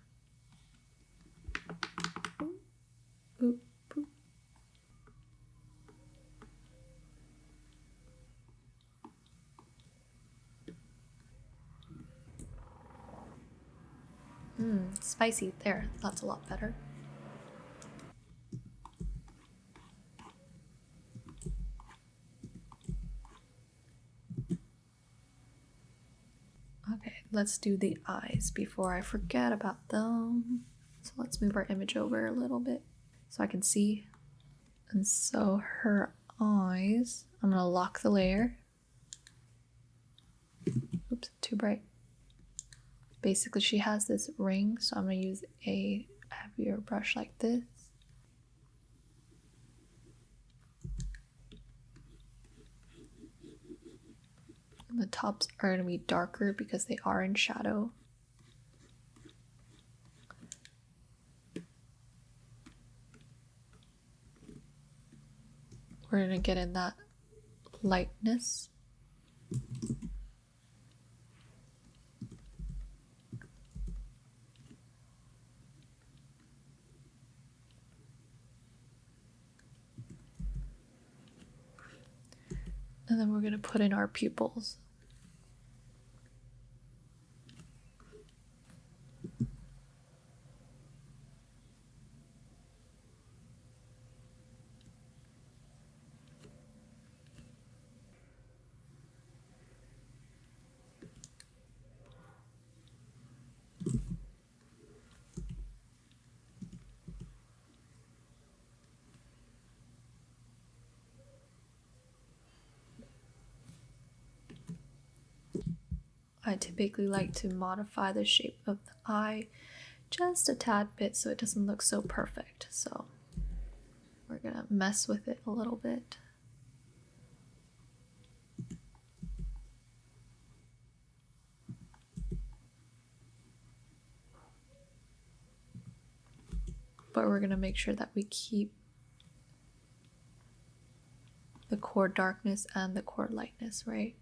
Spicy. There, that's a lot better. Okay, let's do the eyes before I forget about them. So let's move our image over a little bit so I can see. And so her eyes, I'm gonna lock the layer. Oops, too bright. Basically, she has this ring, so I'm gonna use a heavier brush like this. And the tops are gonna be darker because they are in shadow. We're gonna get in that lightness. And then we're gonna put in our pupils. I typically like to modify the shape of the eye just a tad bit so it doesn't look so perfect. So we're gonna mess with it a little bit. But we're gonna make sure that we keep the core darkness and the core lightness, right?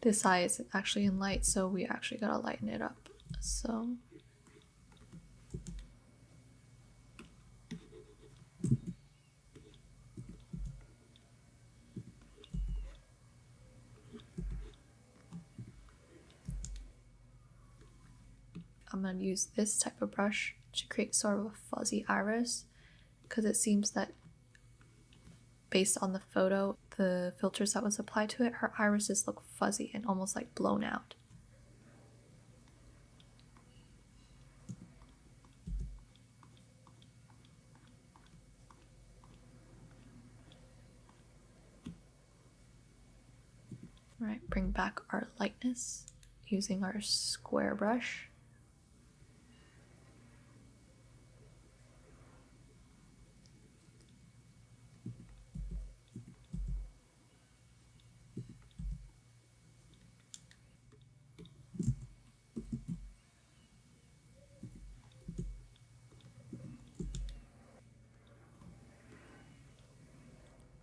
This eye is actually in light, so we actually gotta lighten it up. So I'm gonna use this type of brush to create sort of a fuzzy iris because it seems that based on the photo, the filters that was applied to it, her irises look fuzzy and almost like blown out. All right, bring back our lightness using our square brush.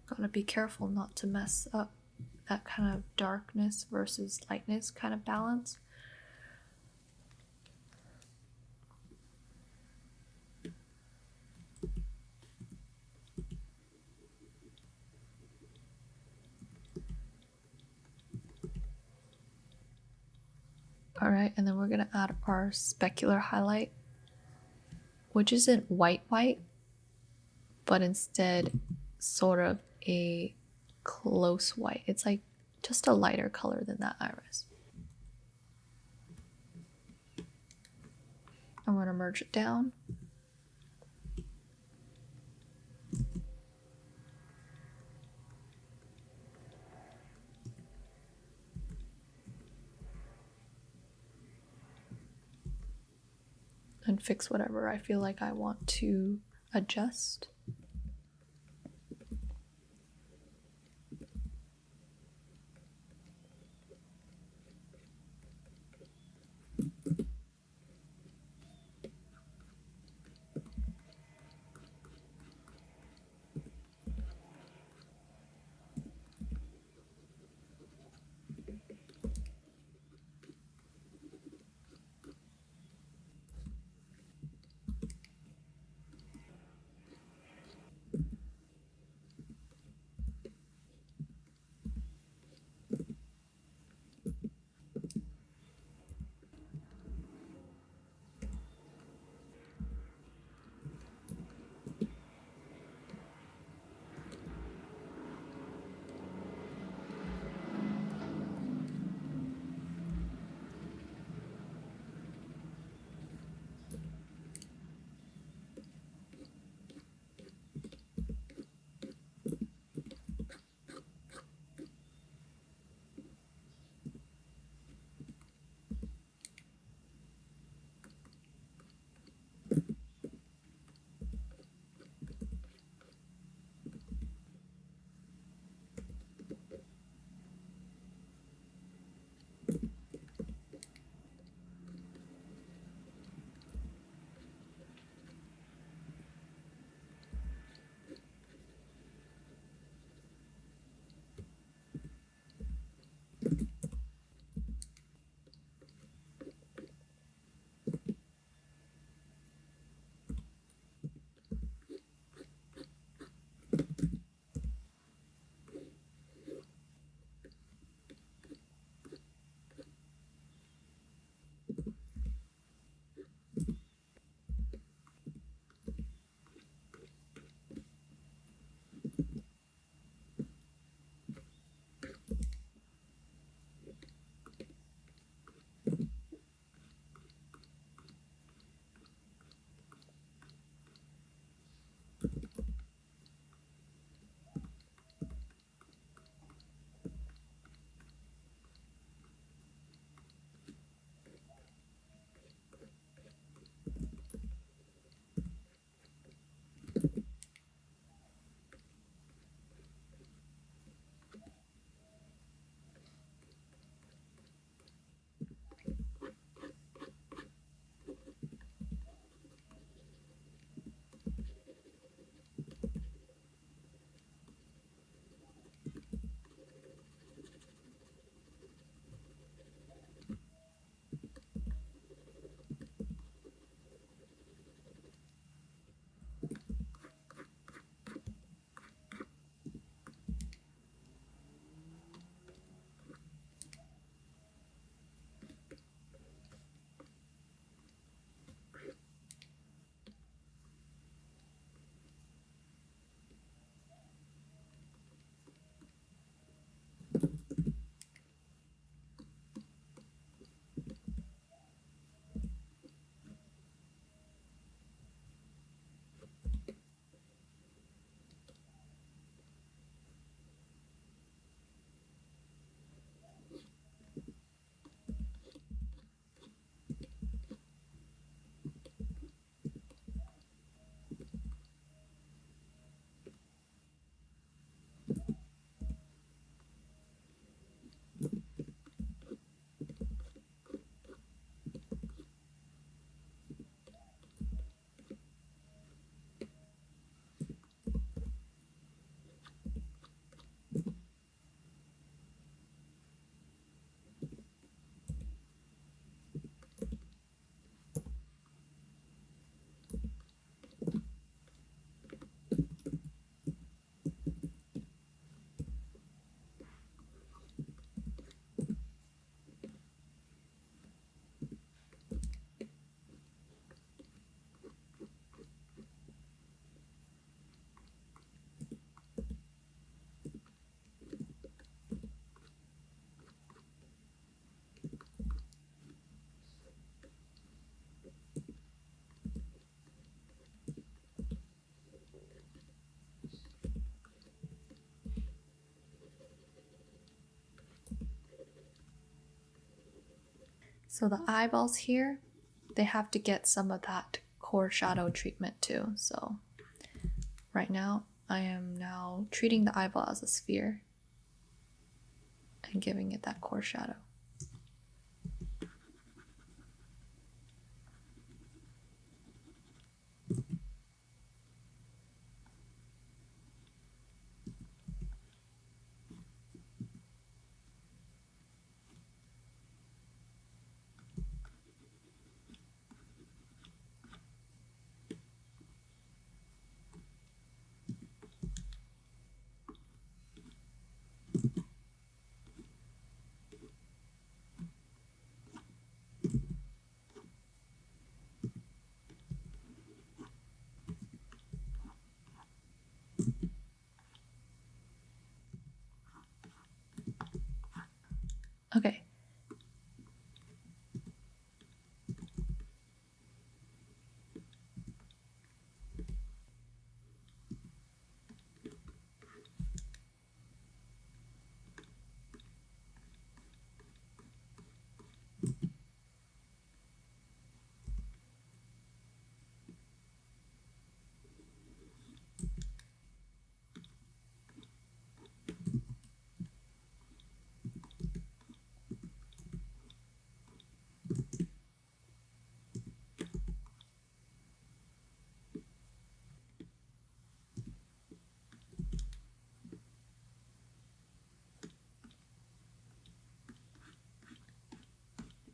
Gotta be careful not to mess up that kind of darkness versus lightness kind of balance. All right, and then we're gonna add our specular highlight, which isn't white, but instead sort of a close white. It's like just a lighter color than that iris. I'm gonna merge it down. And fix whatever I feel like I want to adjust. So the eyeballs here, they have to get some of that core shadow treatment too. So right now, I am now treating the eyeball as a sphere and giving it that core shadow. Okay.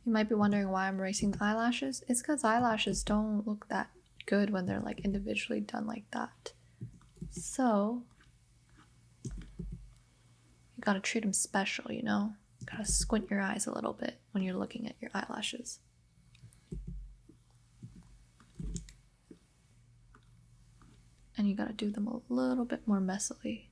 You might be wondering why I'm erasing the eyelashes. It's because eyelashes don't look that good when they're like individually done like that. So you gotta treat them special, you know? You gotta squint your eyes a little bit when you're looking at your eyelashes. And you gotta do them a little bit more messily.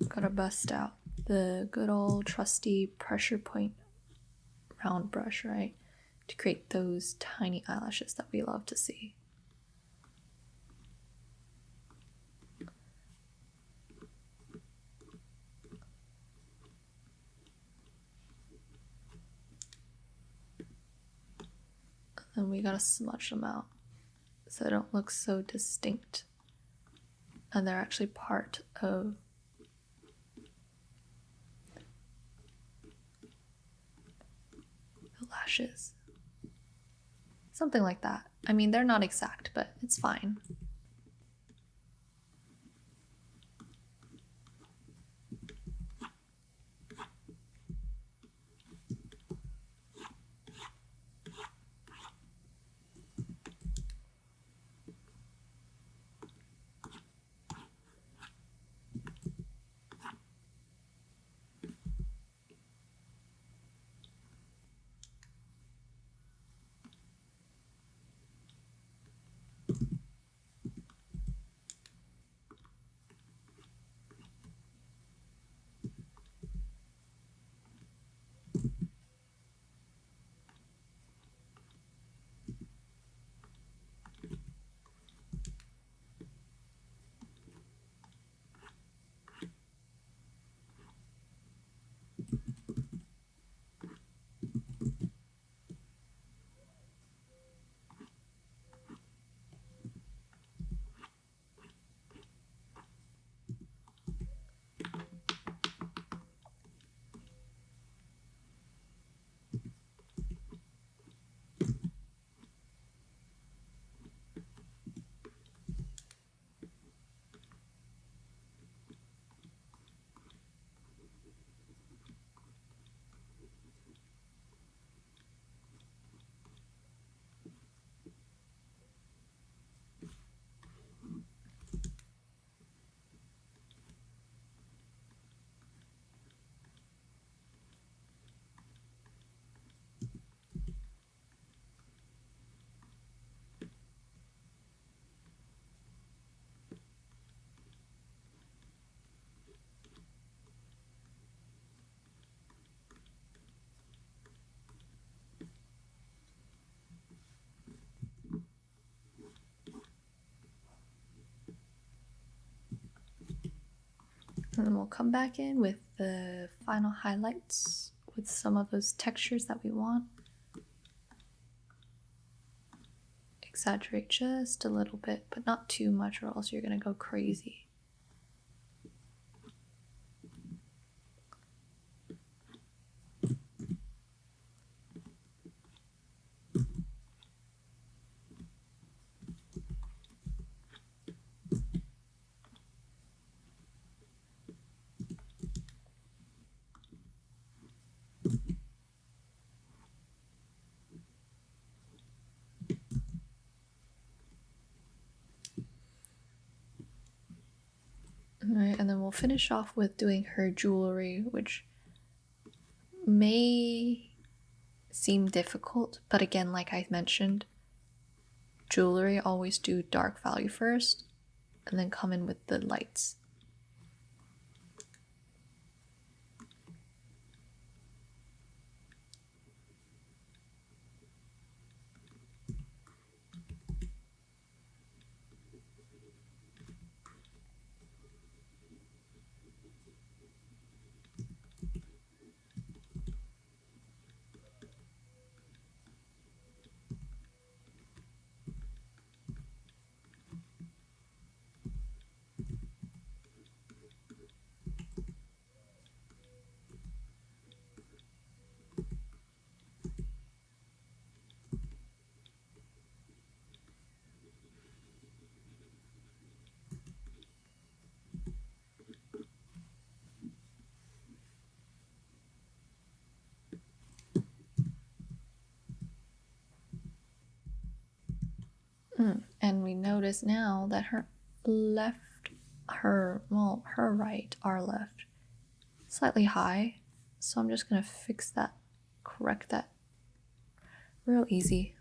Gotta bust out the good old trusty pressure point round brush, right? To create those tiny eyelashes that we love to see. And we gotta smudge them out so they don't look so distinct. And they're actually part of the lashes. Something like that. I mean, they're not exact, but it's fine. And then we'll come back in with the final highlights with some of those textures that we want. Exaggerate just a little bit, but not too much or else you're gonna go crazy. Alright, and then we'll finish off with doing her jewelry, which may seem difficult, but again, like I mentioned, jewelry always do dark value first and then come in with the lights. And we notice now that her right, our left, slightly high. So I'm just gonna fix that, correct that real easy.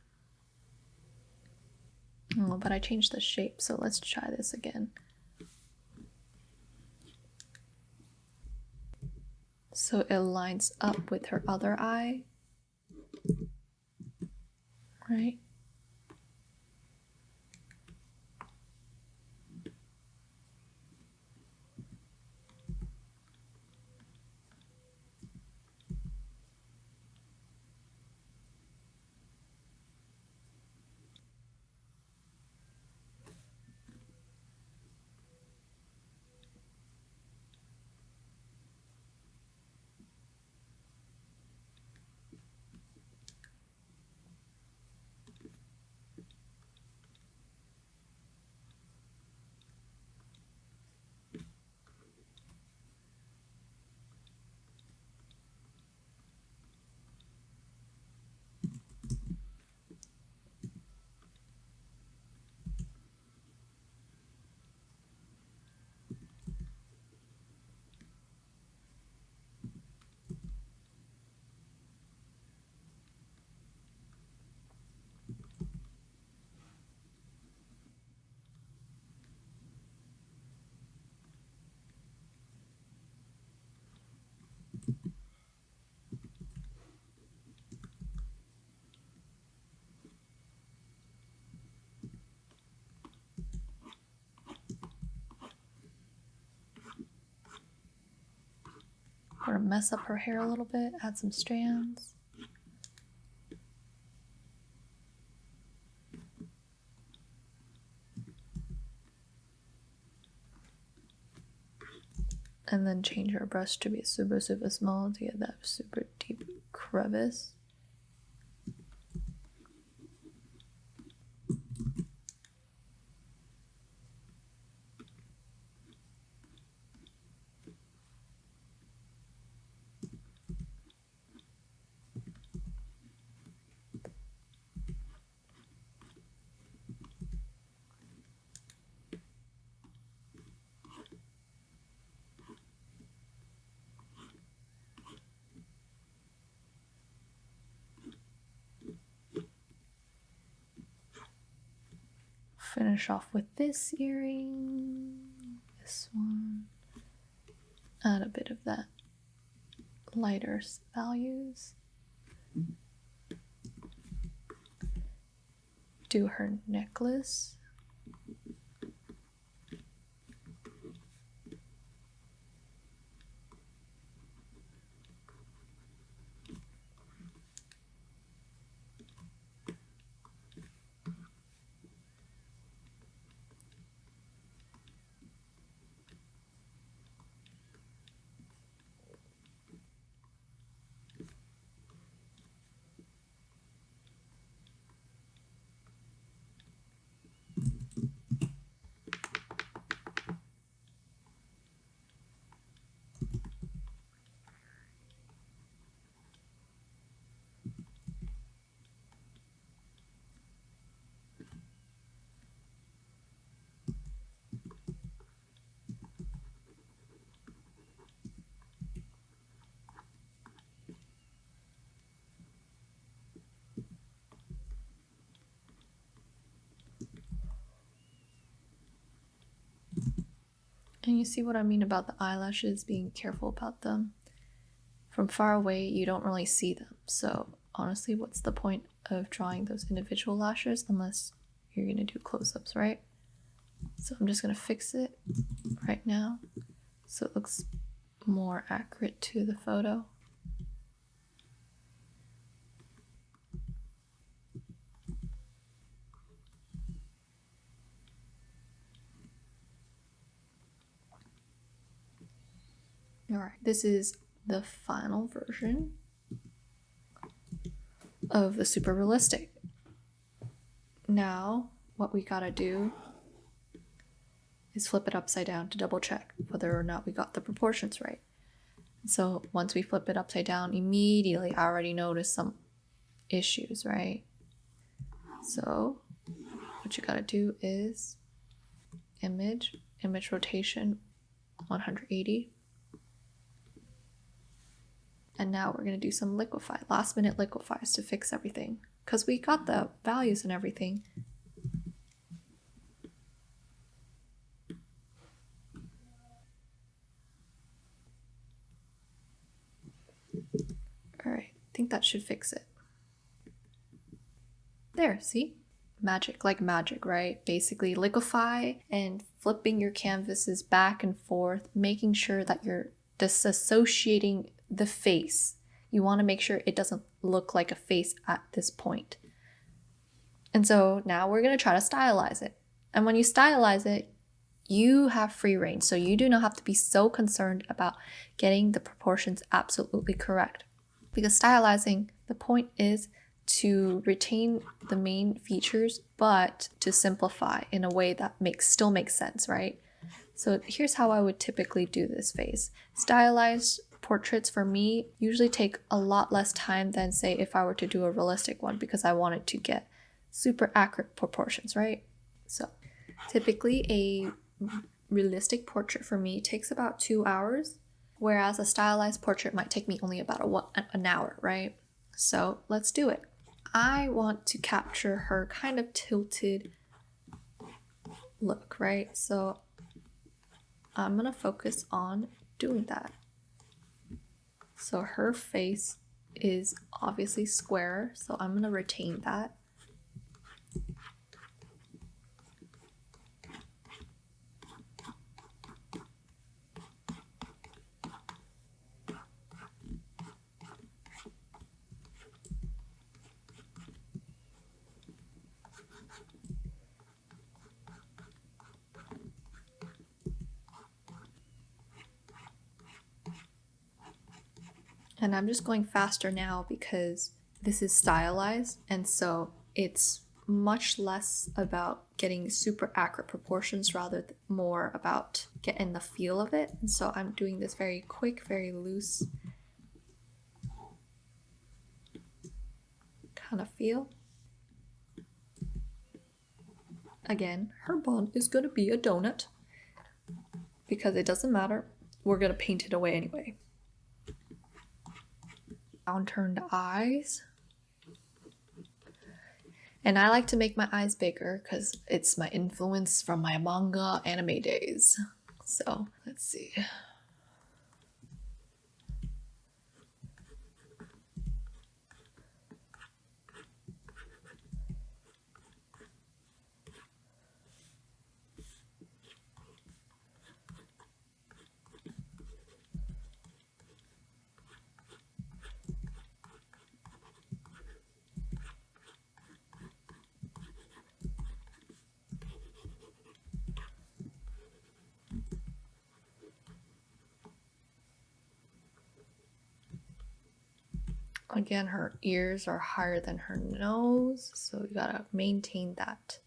Oh, but I changed the shape, so let's try this again. So it lines up with her other eye, right? We're gonna mess up her hair a little bit, add some strands. And then change our brush to be super small to get that super deep crevice. Finish off with this earring, this one, add a bit of that lighter values. Do her necklace. And you see what I mean about the eyelashes, being careful about them. From far away, you don't really see them. So honestly, what's the point of drawing those individual lashes unless you're gonna do close-ups, right? So I'm just gonna fix it right now so it looks more accurate to the photo. All right, this is the final version of the super realistic. Now, what we gotta do is flip it upside down to double check whether or not we got the proportions right. So once we flip it upside down, immediately I already noticed some issues, right? So what you gotta do is image rotation 180. And now we're gonna do some liquify, last minute liquefies to fix everything. Because we got the values and everything. All right, I think that should fix it. There, see? Magic, like magic, right? Basically liquefy and flipping your canvases back and forth, making sure that you're disassociating the face. You want to make sure it doesn't look like a face at this point. And so now we're going to try to stylize it. And when you stylize it, you have free reign. So you do not have to be so concerned about getting the proportions absolutely correct. Because stylizing, the point is to retain the main features, but to simplify in a way that still makes sense, right? So here's how I would typically do this phase. Stylized portraits for me usually take a lot less time than, say, if I were to do a realistic one, because I wanted to get super accurate proportions, right? So typically a realistic portrait for me takes about 2 hours, whereas a stylized portrait might take me only about an hour, right? So let's do it. I want to capture her kind of tilted look, right? So I'm gonna focus on doing that. So her face is obviously square, so I'm gonna retain that. And I'm just going faster now because this is stylized, and so it's much less about getting super accurate proportions, rather more about getting the feel of it. And so I'm doing this very quick, very loose kind of feel. Again, her bun is gonna be a donut because it doesn't matter. We're gonna paint it away anyway. Downturned eyes. And I like to make my eyes bigger because it's my influence from my manga anime days. So let's see. Again, her ears are higher than her nose, so you gotta maintain that.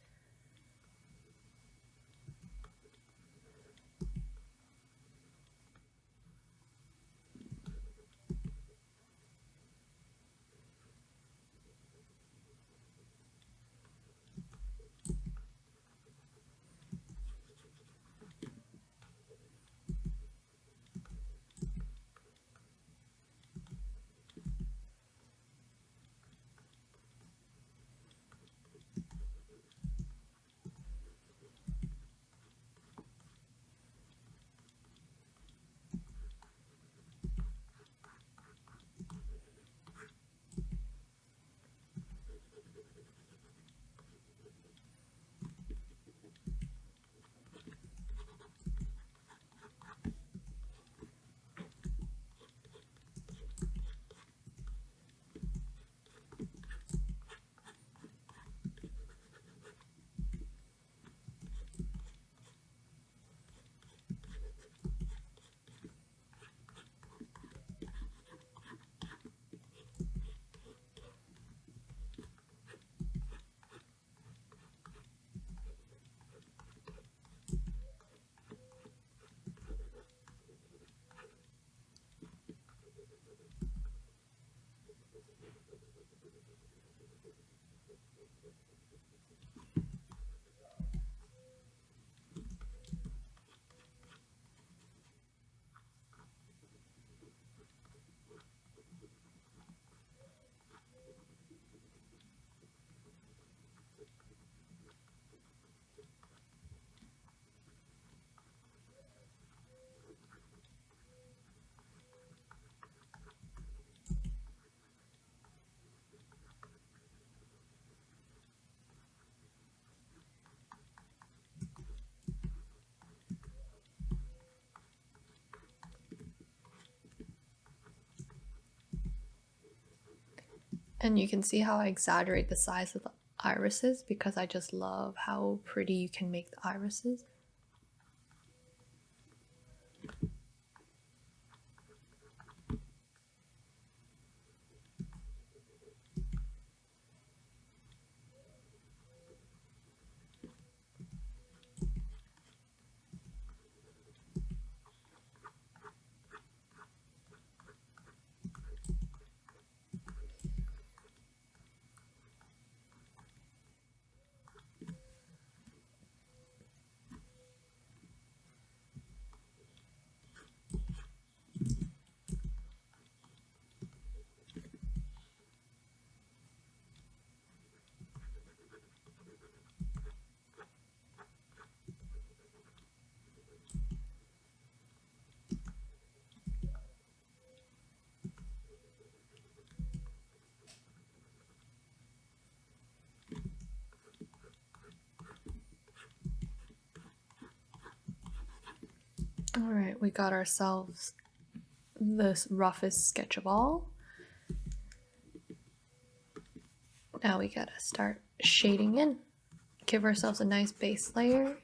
And you can see how I exaggerate the size of the irises because I just love how pretty you can make the irises. All right, we got ourselves the roughest sketch of all. Now we gotta start shading in. Give ourselves a nice base layer.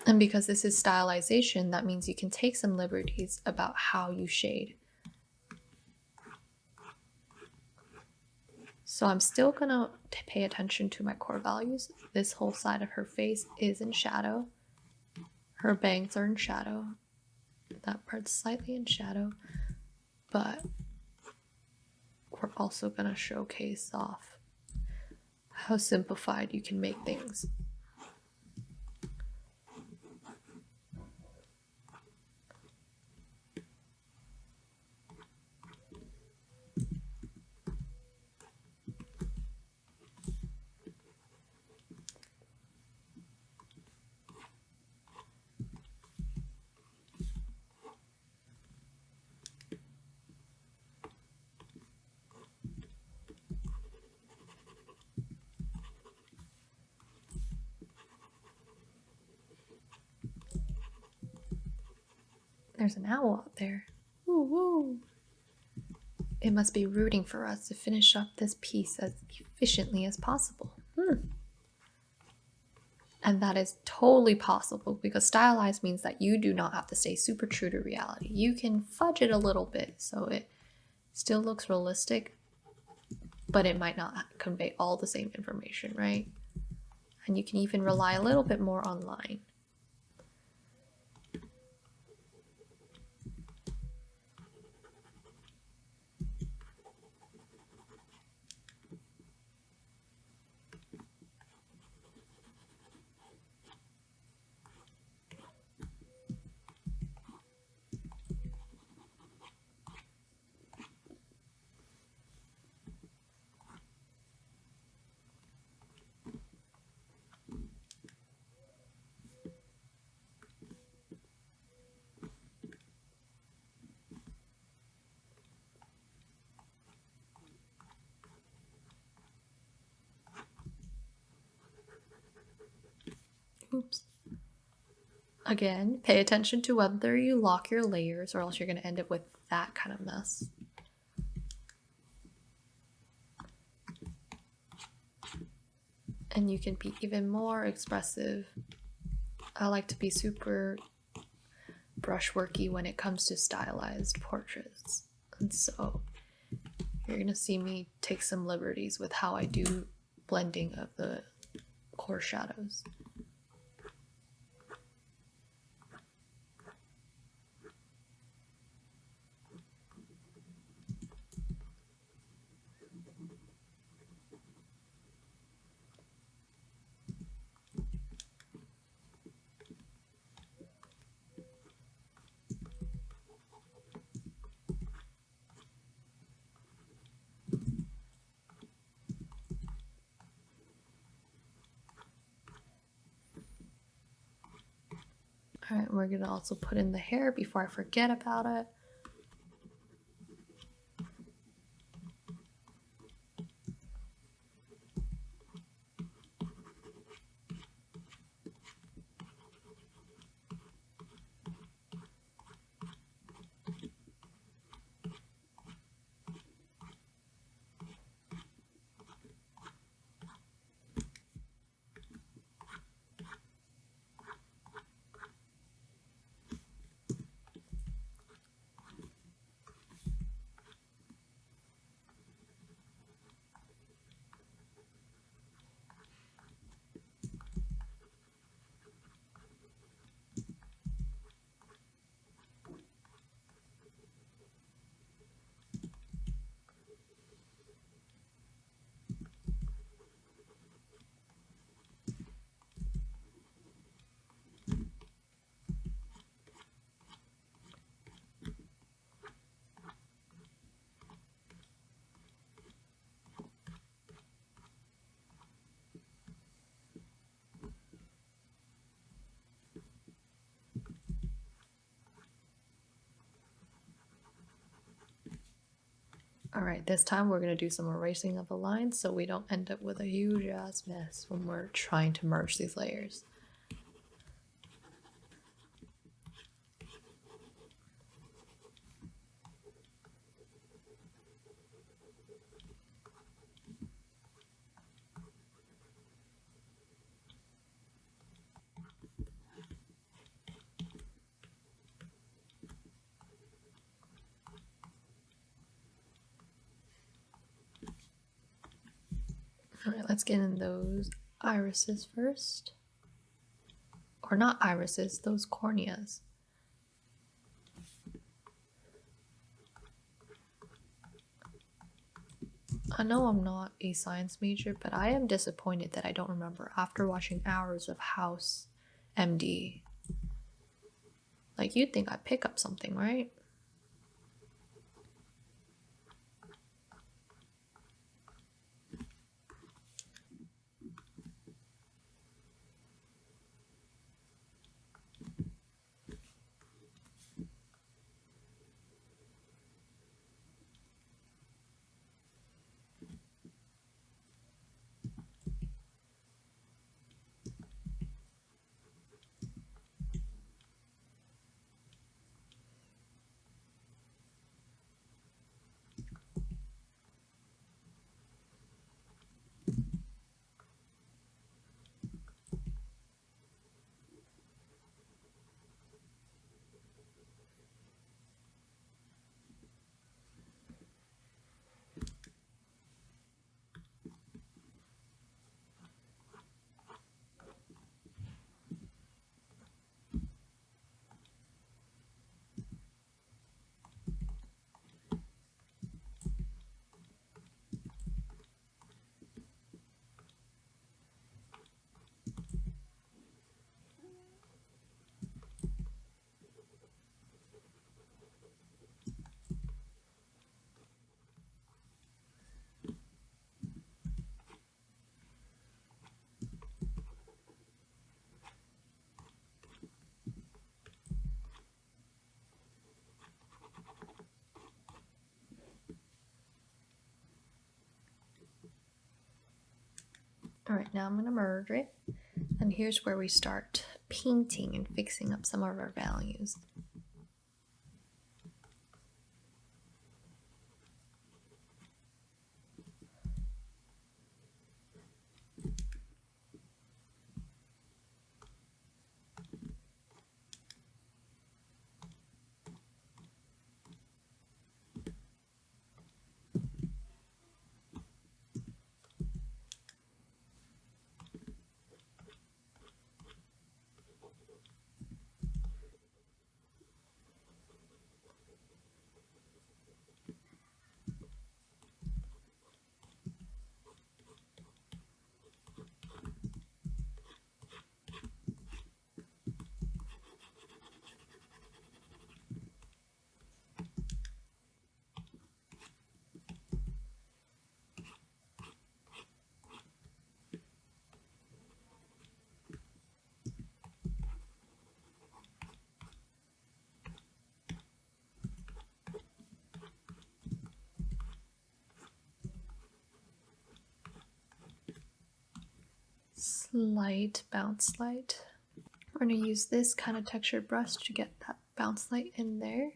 And because this is stylization, that means you can take some liberties about how you shade. So I'm still gonna pay attention to my core values. This whole side of her face is in shadow. Her bangs are in shadow. That part's slightly in shadow. But we're also gonna showcase off how simplified you can make things. There's an owl out there. Woo woo. It must be rooting for us to finish up this piece as efficiently as possible. And that is totally possible because stylized means that you do not have to stay super true to reality. You can fudge it a little bit so it still looks realistic, but it might not convey all the same information, right? And you can even rely a little bit more on line. Oops. Again, pay attention to whether you lock your layers or else you're going to end up with that kind of mess. And you can be even more expressive. I like to be super brushworky when it comes to stylized portraits. And so you're going to see me take some liberties with how I do blending of the core shadows. All right, we're gonna also put in the hair before I forget about it. All right, this time we're going to do some erasing of the lines so we don't end up with a huge ass mess when we're trying to merge these layers. All right, let's get in those irises first. Or not irises, those corneas. I know I'm not a science major, but I am disappointed that I don't remember after watching hours of House MD. Like, you'd think I'd pick up something, right? All right, now I'm gonna merge it. And here's where we start painting and fixing up some of our values. slight bounce light. We're going to use this kind of textured brush to get that bounce light in there.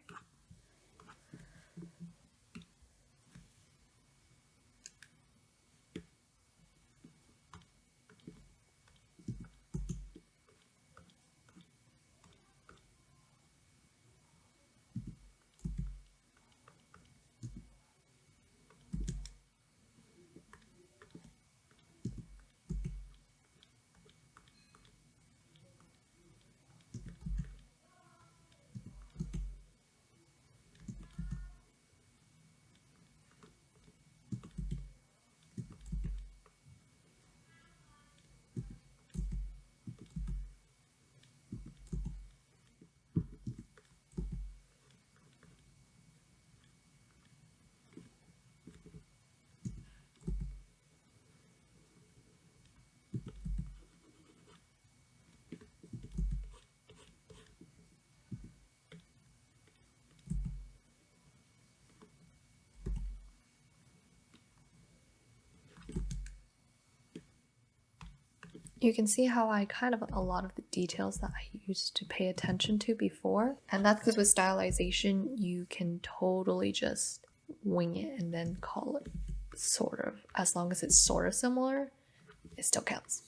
You can see how I kind of a lot of the details that I used to pay attention to before. And that's because with stylization, you can totally just wing it and then call it sort of. As long as it's sort of similar, it still counts.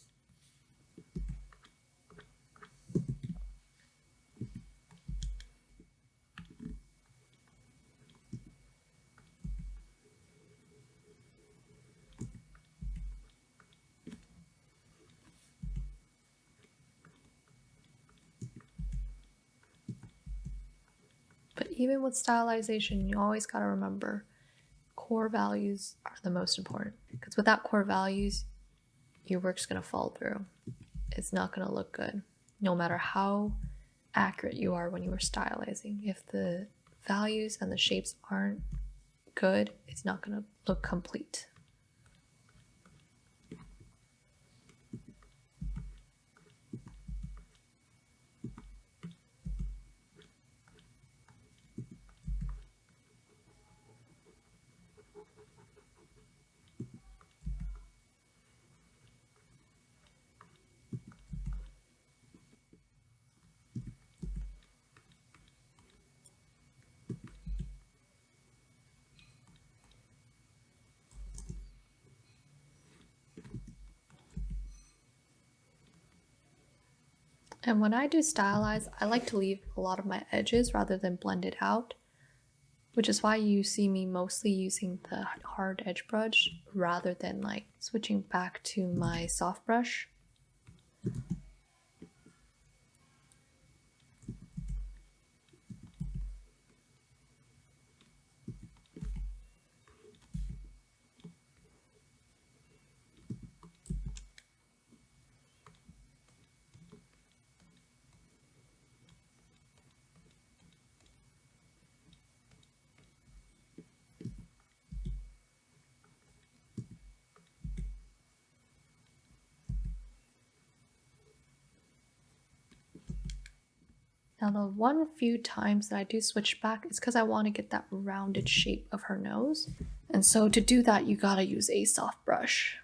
But even with stylization, you always got to remember core values are the most important. Because without core values, your work's going to fall through. It's not going to look good, no matter how accurate you are when you are stylizing. If the values and the shapes aren't good, it's not going to look complete. And when I do stylize, I like to leave a lot of my edges rather than blend it out, which is why you see me mostly using the hard edge brush rather than like switching back to my soft brush. Now the one few times that I do switch back is because I want to get that rounded shape of her nose. And so to do that, you gotta use a soft brush.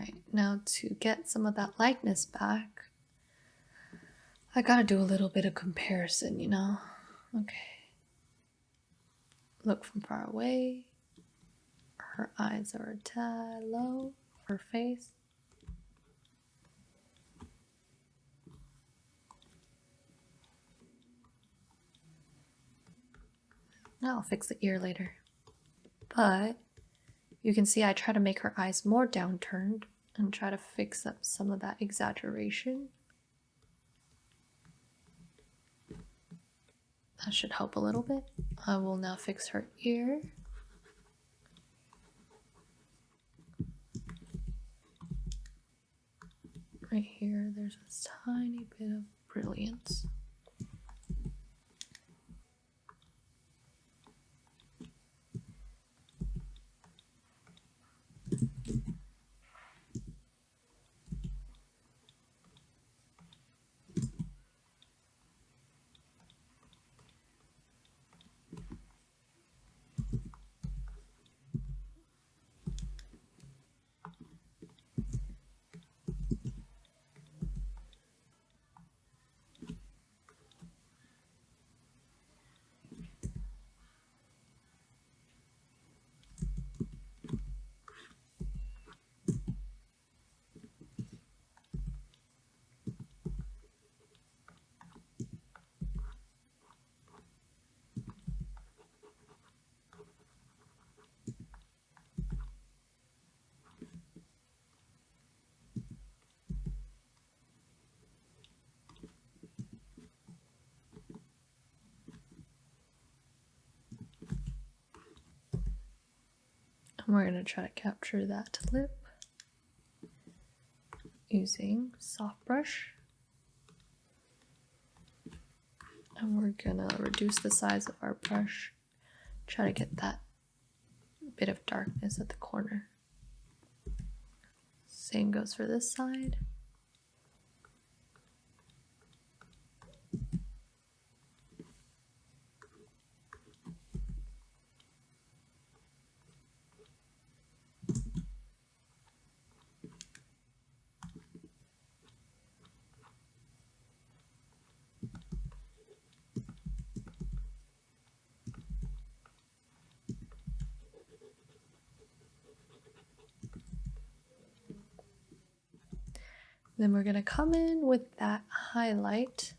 Alright, now to get some of that likeness back, I gotta do a little bit of comparison, you know? Okay. Look from far away. Her eyes are a tad low. Her face. I'll fix the ear later. But you can see I try to make her eyes more downturned and try to fix up some of that exaggeration. That should help a little bit. I will now fix her ear. Right here, there's a tiny bit of brilliance. And we're going to try to capture that lip using soft brush. And we're going to reduce the size of our brush, try to get that bit of darkness at the corner. Same goes for this side. Then we're going to come in with that highlight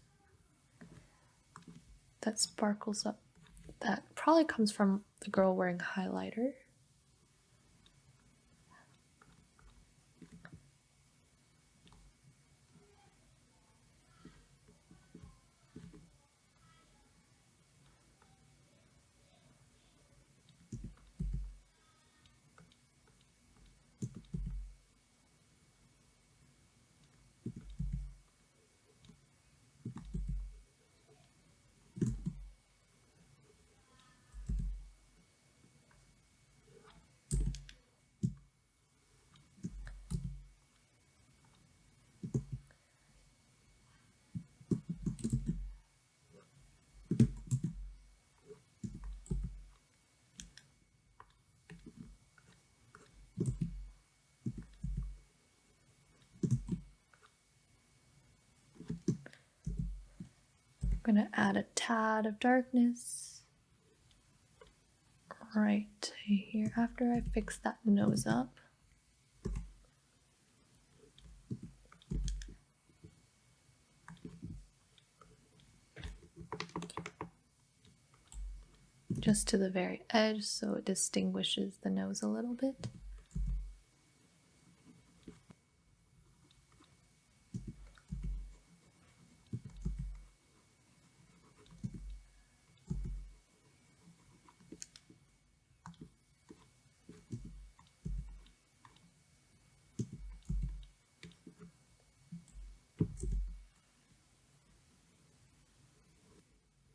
that sparkles up. That probably comes from the girl wearing highlighter. I'm going to add a tad of darkness right here after I fix that nose up. Just to the very edge so it distinguishes the nose a little bit.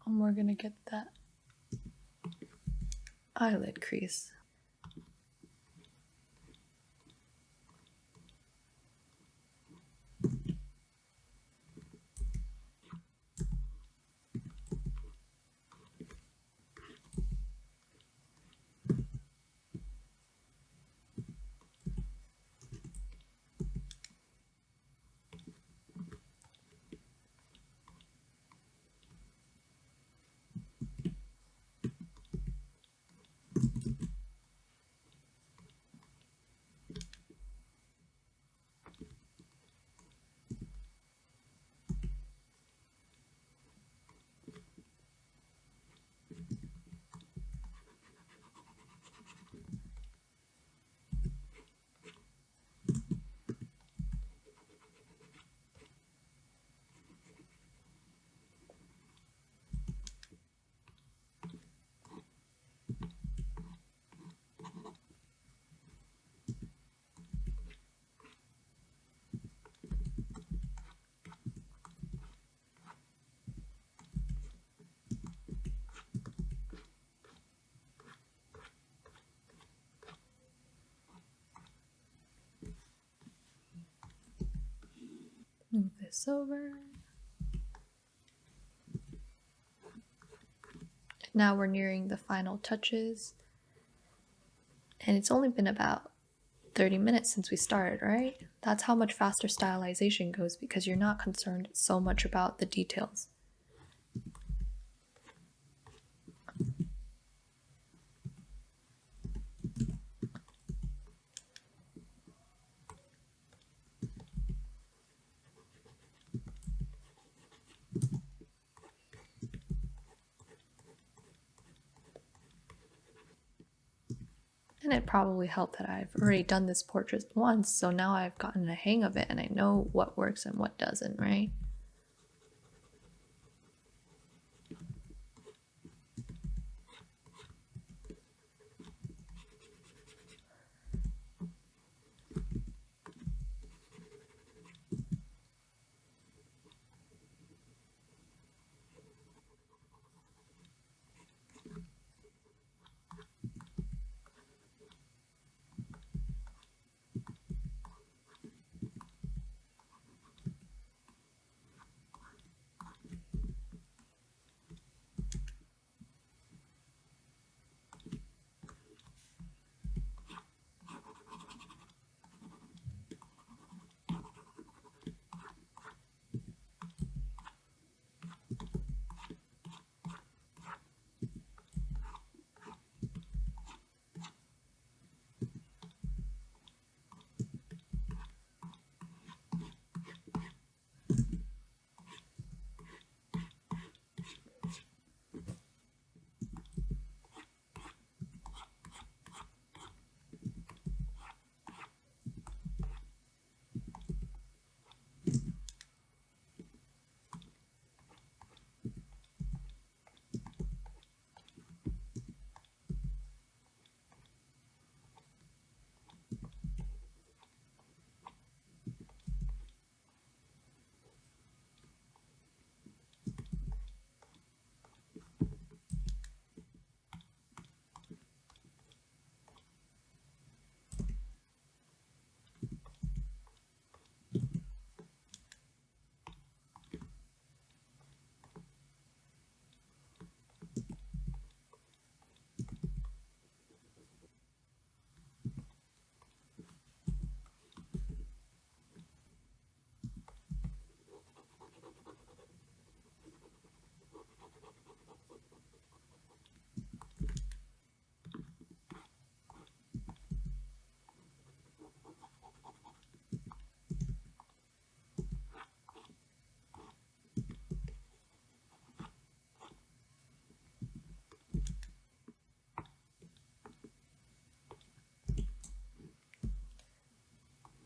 And we're going to get that eyelid crease. this over. Now we're nearing the final touches. And it's only been about 30 minutes since we started, right? That's how much faster stylization goes because you're not concerned so much about the details. And it probably helped that I've already done this portrait once, so now I've gotten a hang of it and I know what works and what doesn't, right?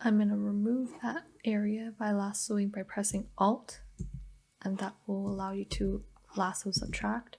I'm going to remove that area by lassoing by pressing Alt, and that will allow you to lasso subtract.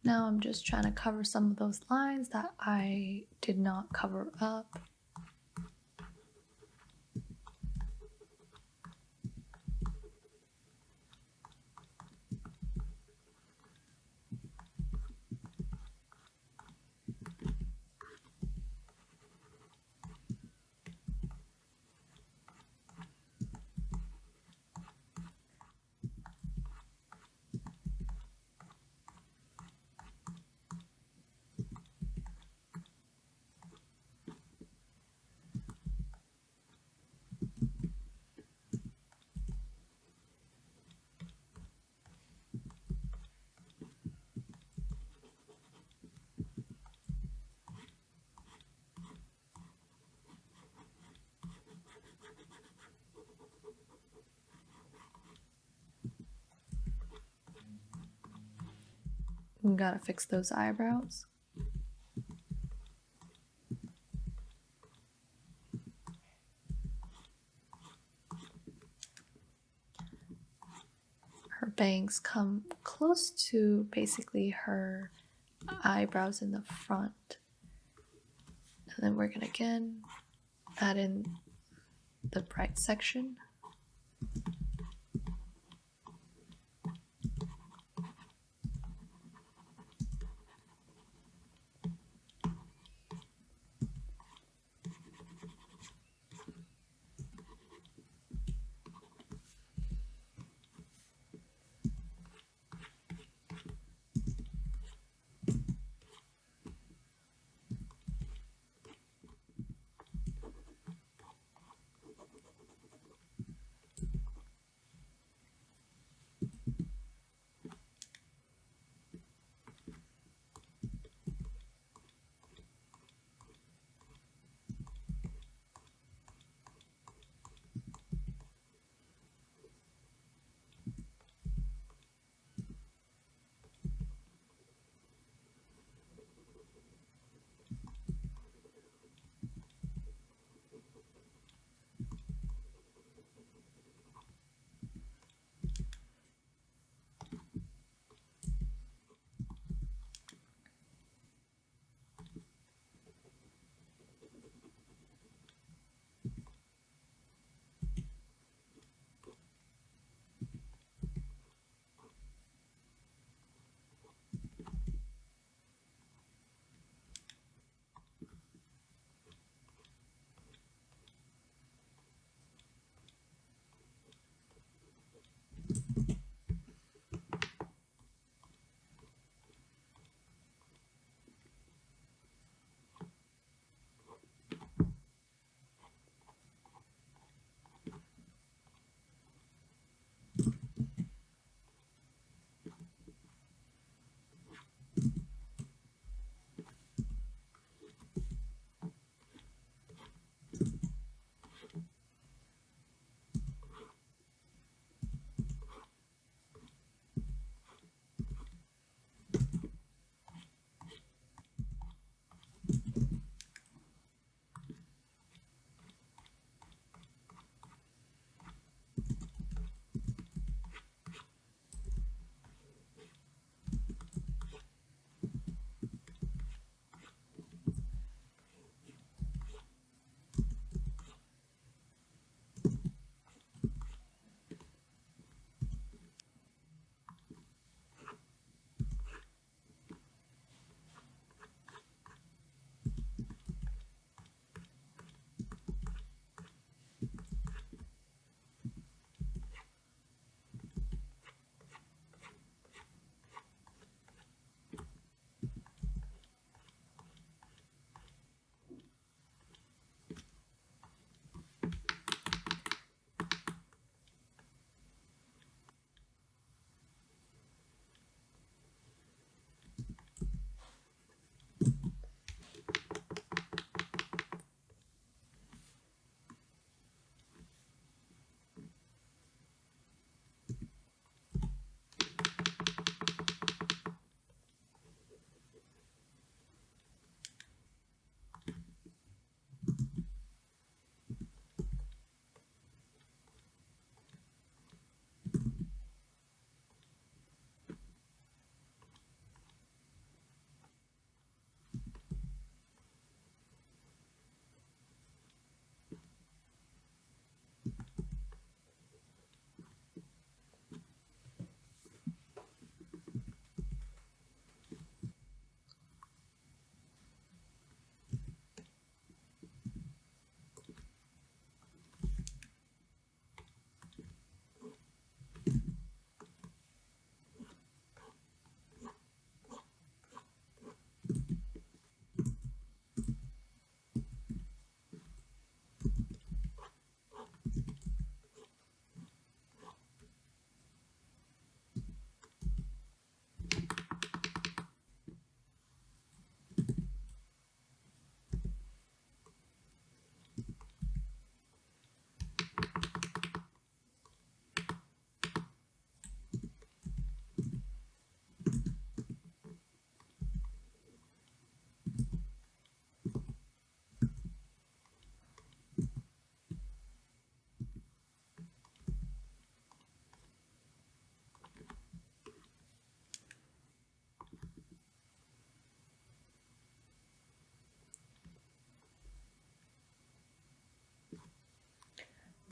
Now I'm just trying to cover some of those lines that I did not cover up. Gotta fix those eyebrows. Her bangs come close to basically her eyebrows in the front. And then we're gonna again add in the bright section.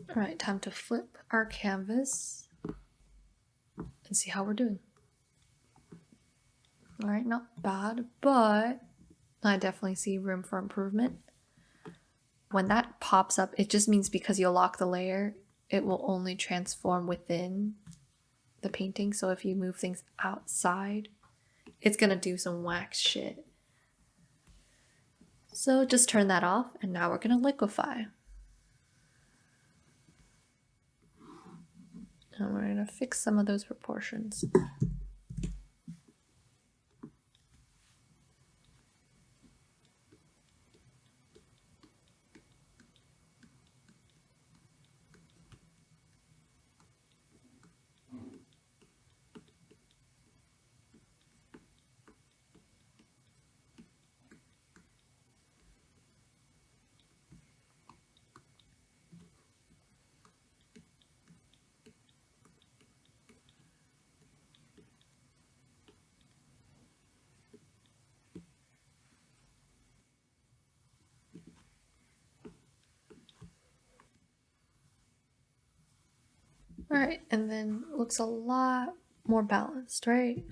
All right, time to flip our canvas and see how we're doing. All right, not bad, but I definitely see room for improvement. When that pops up, it just means because you lock the layer, it will only transform within the painting. So if you move things outside, it's gonna do some whack shit. So just turn that off, and now we're gonna liquefy. And we're gonna fix some of those proportions. All right, and then looks a lot more balanced, right?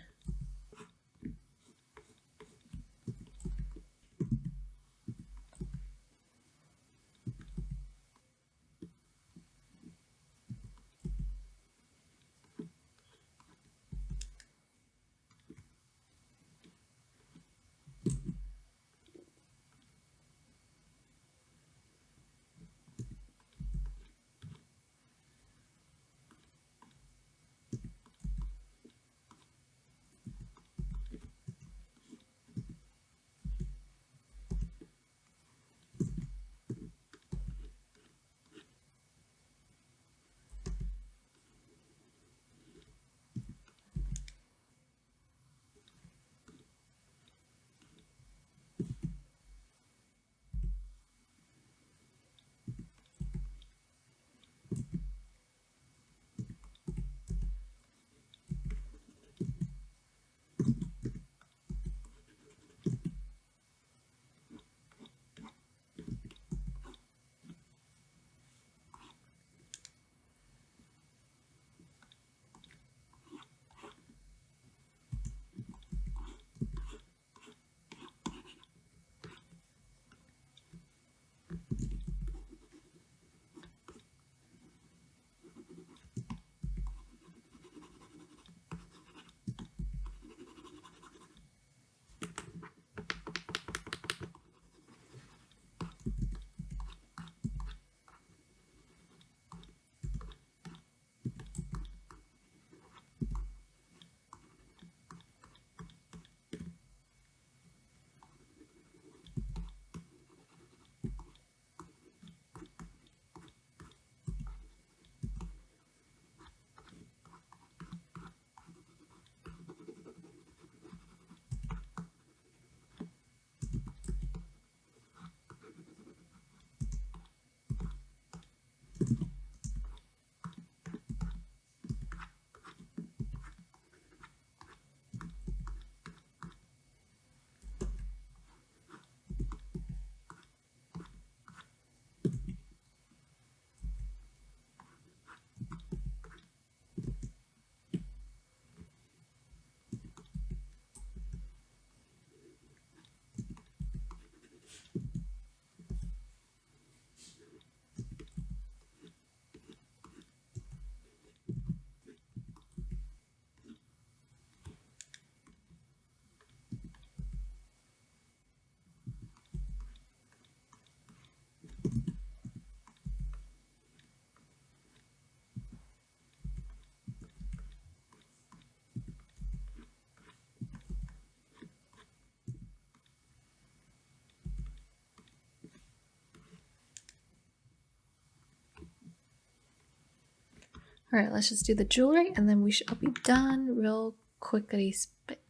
All right, let's just do the jewelry and then we shall be done real quickly spit.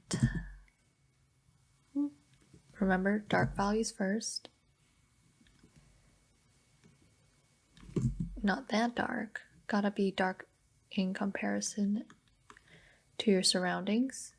Remember, dark values first. Not that dark. Gotta be dark in comparison to your surroundings.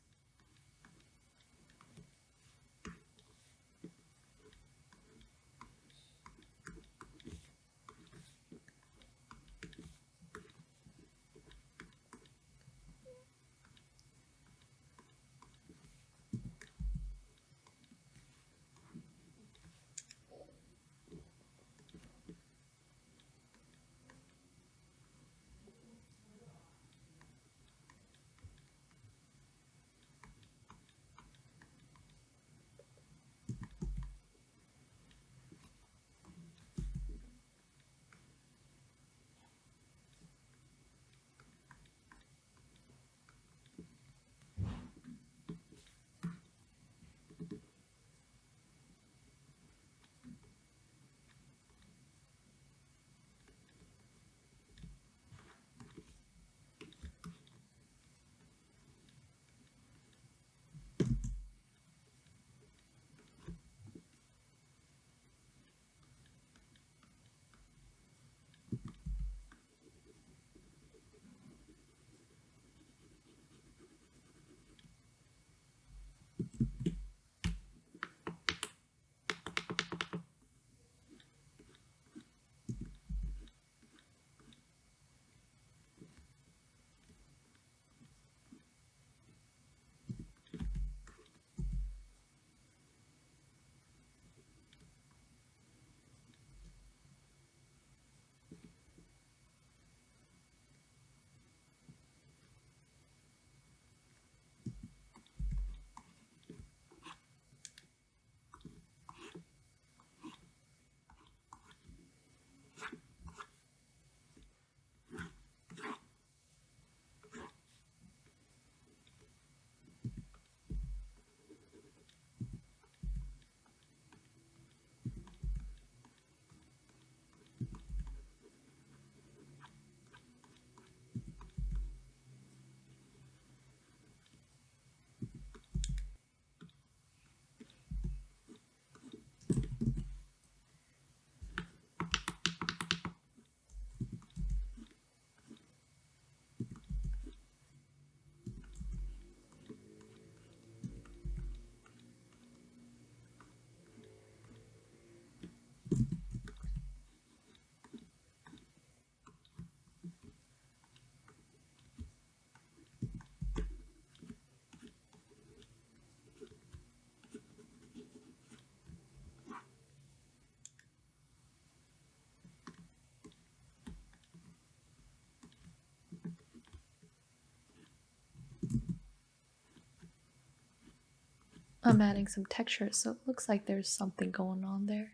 I'm adding some texture, so it looks like there's something going on there.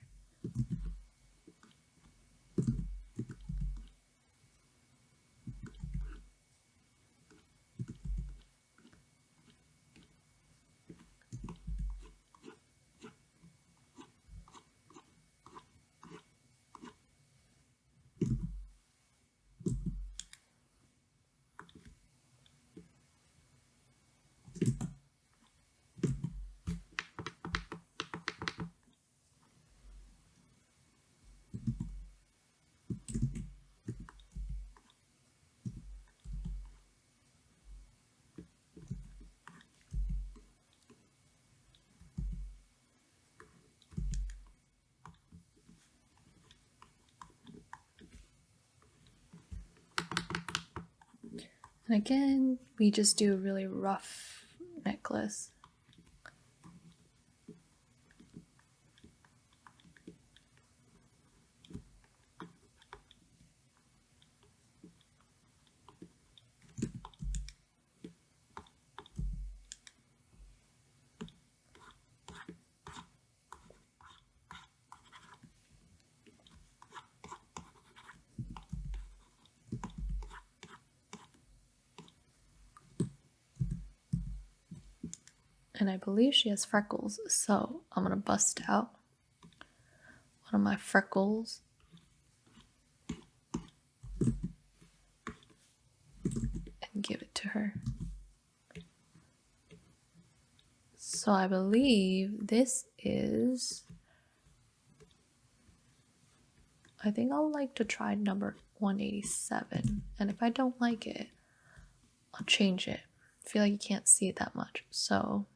And again, we just do a really rough necklace. And I believe she has freckles, so I'm gonna bust out one of my freckles and give it to her. So I believe this is, I think I'll like to try number 187, and if I don't like it, I'll change it. I feel like you can't see it that much, so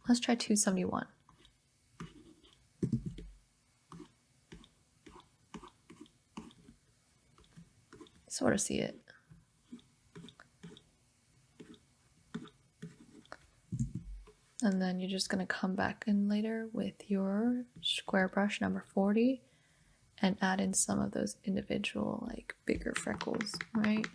let's try 271. Sort of see it. And then you're just gonna come back in later with your square brush number 40 and add in some of those individual, like, bigger freckles, right?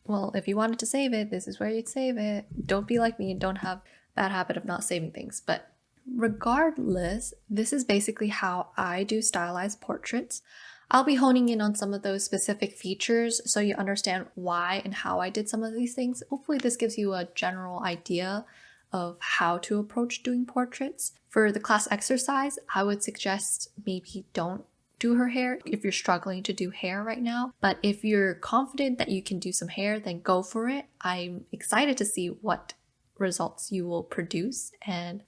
Well, if you wanted to save it, this is where you'd save it. Don't be like me and don't have bad habit of not saving things. But regardless, this is basically how I do stylized portraits. I'll be honing in on some of those specific features so you understand why and how I did some of these things. Hopefully this gives you a general idea of how to approach doing portraits. For the class exercise, I would suggest maybe don't do her hair if you're struggling to do hair right now. But if you're confident that you can do some hair, then go for it. I'm excited to see what results you will produce. And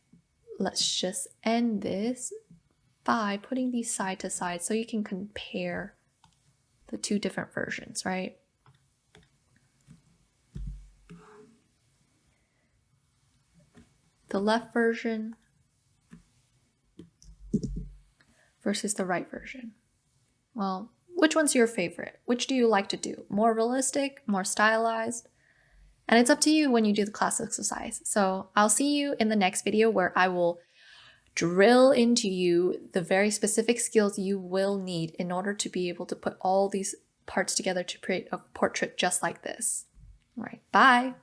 let's just end this by putting these side to side so you can compare the two different versions, right? The left version versus the right version. Well, which one's your favorite? Which do you like to do? More realistic, more stylized? And it's up to you when you do the class exercise. So I'll see you in the next video where I will drill into you the very specific skills you will need in order to be able to put all these parts together to create a portrait just like this. All right, bye.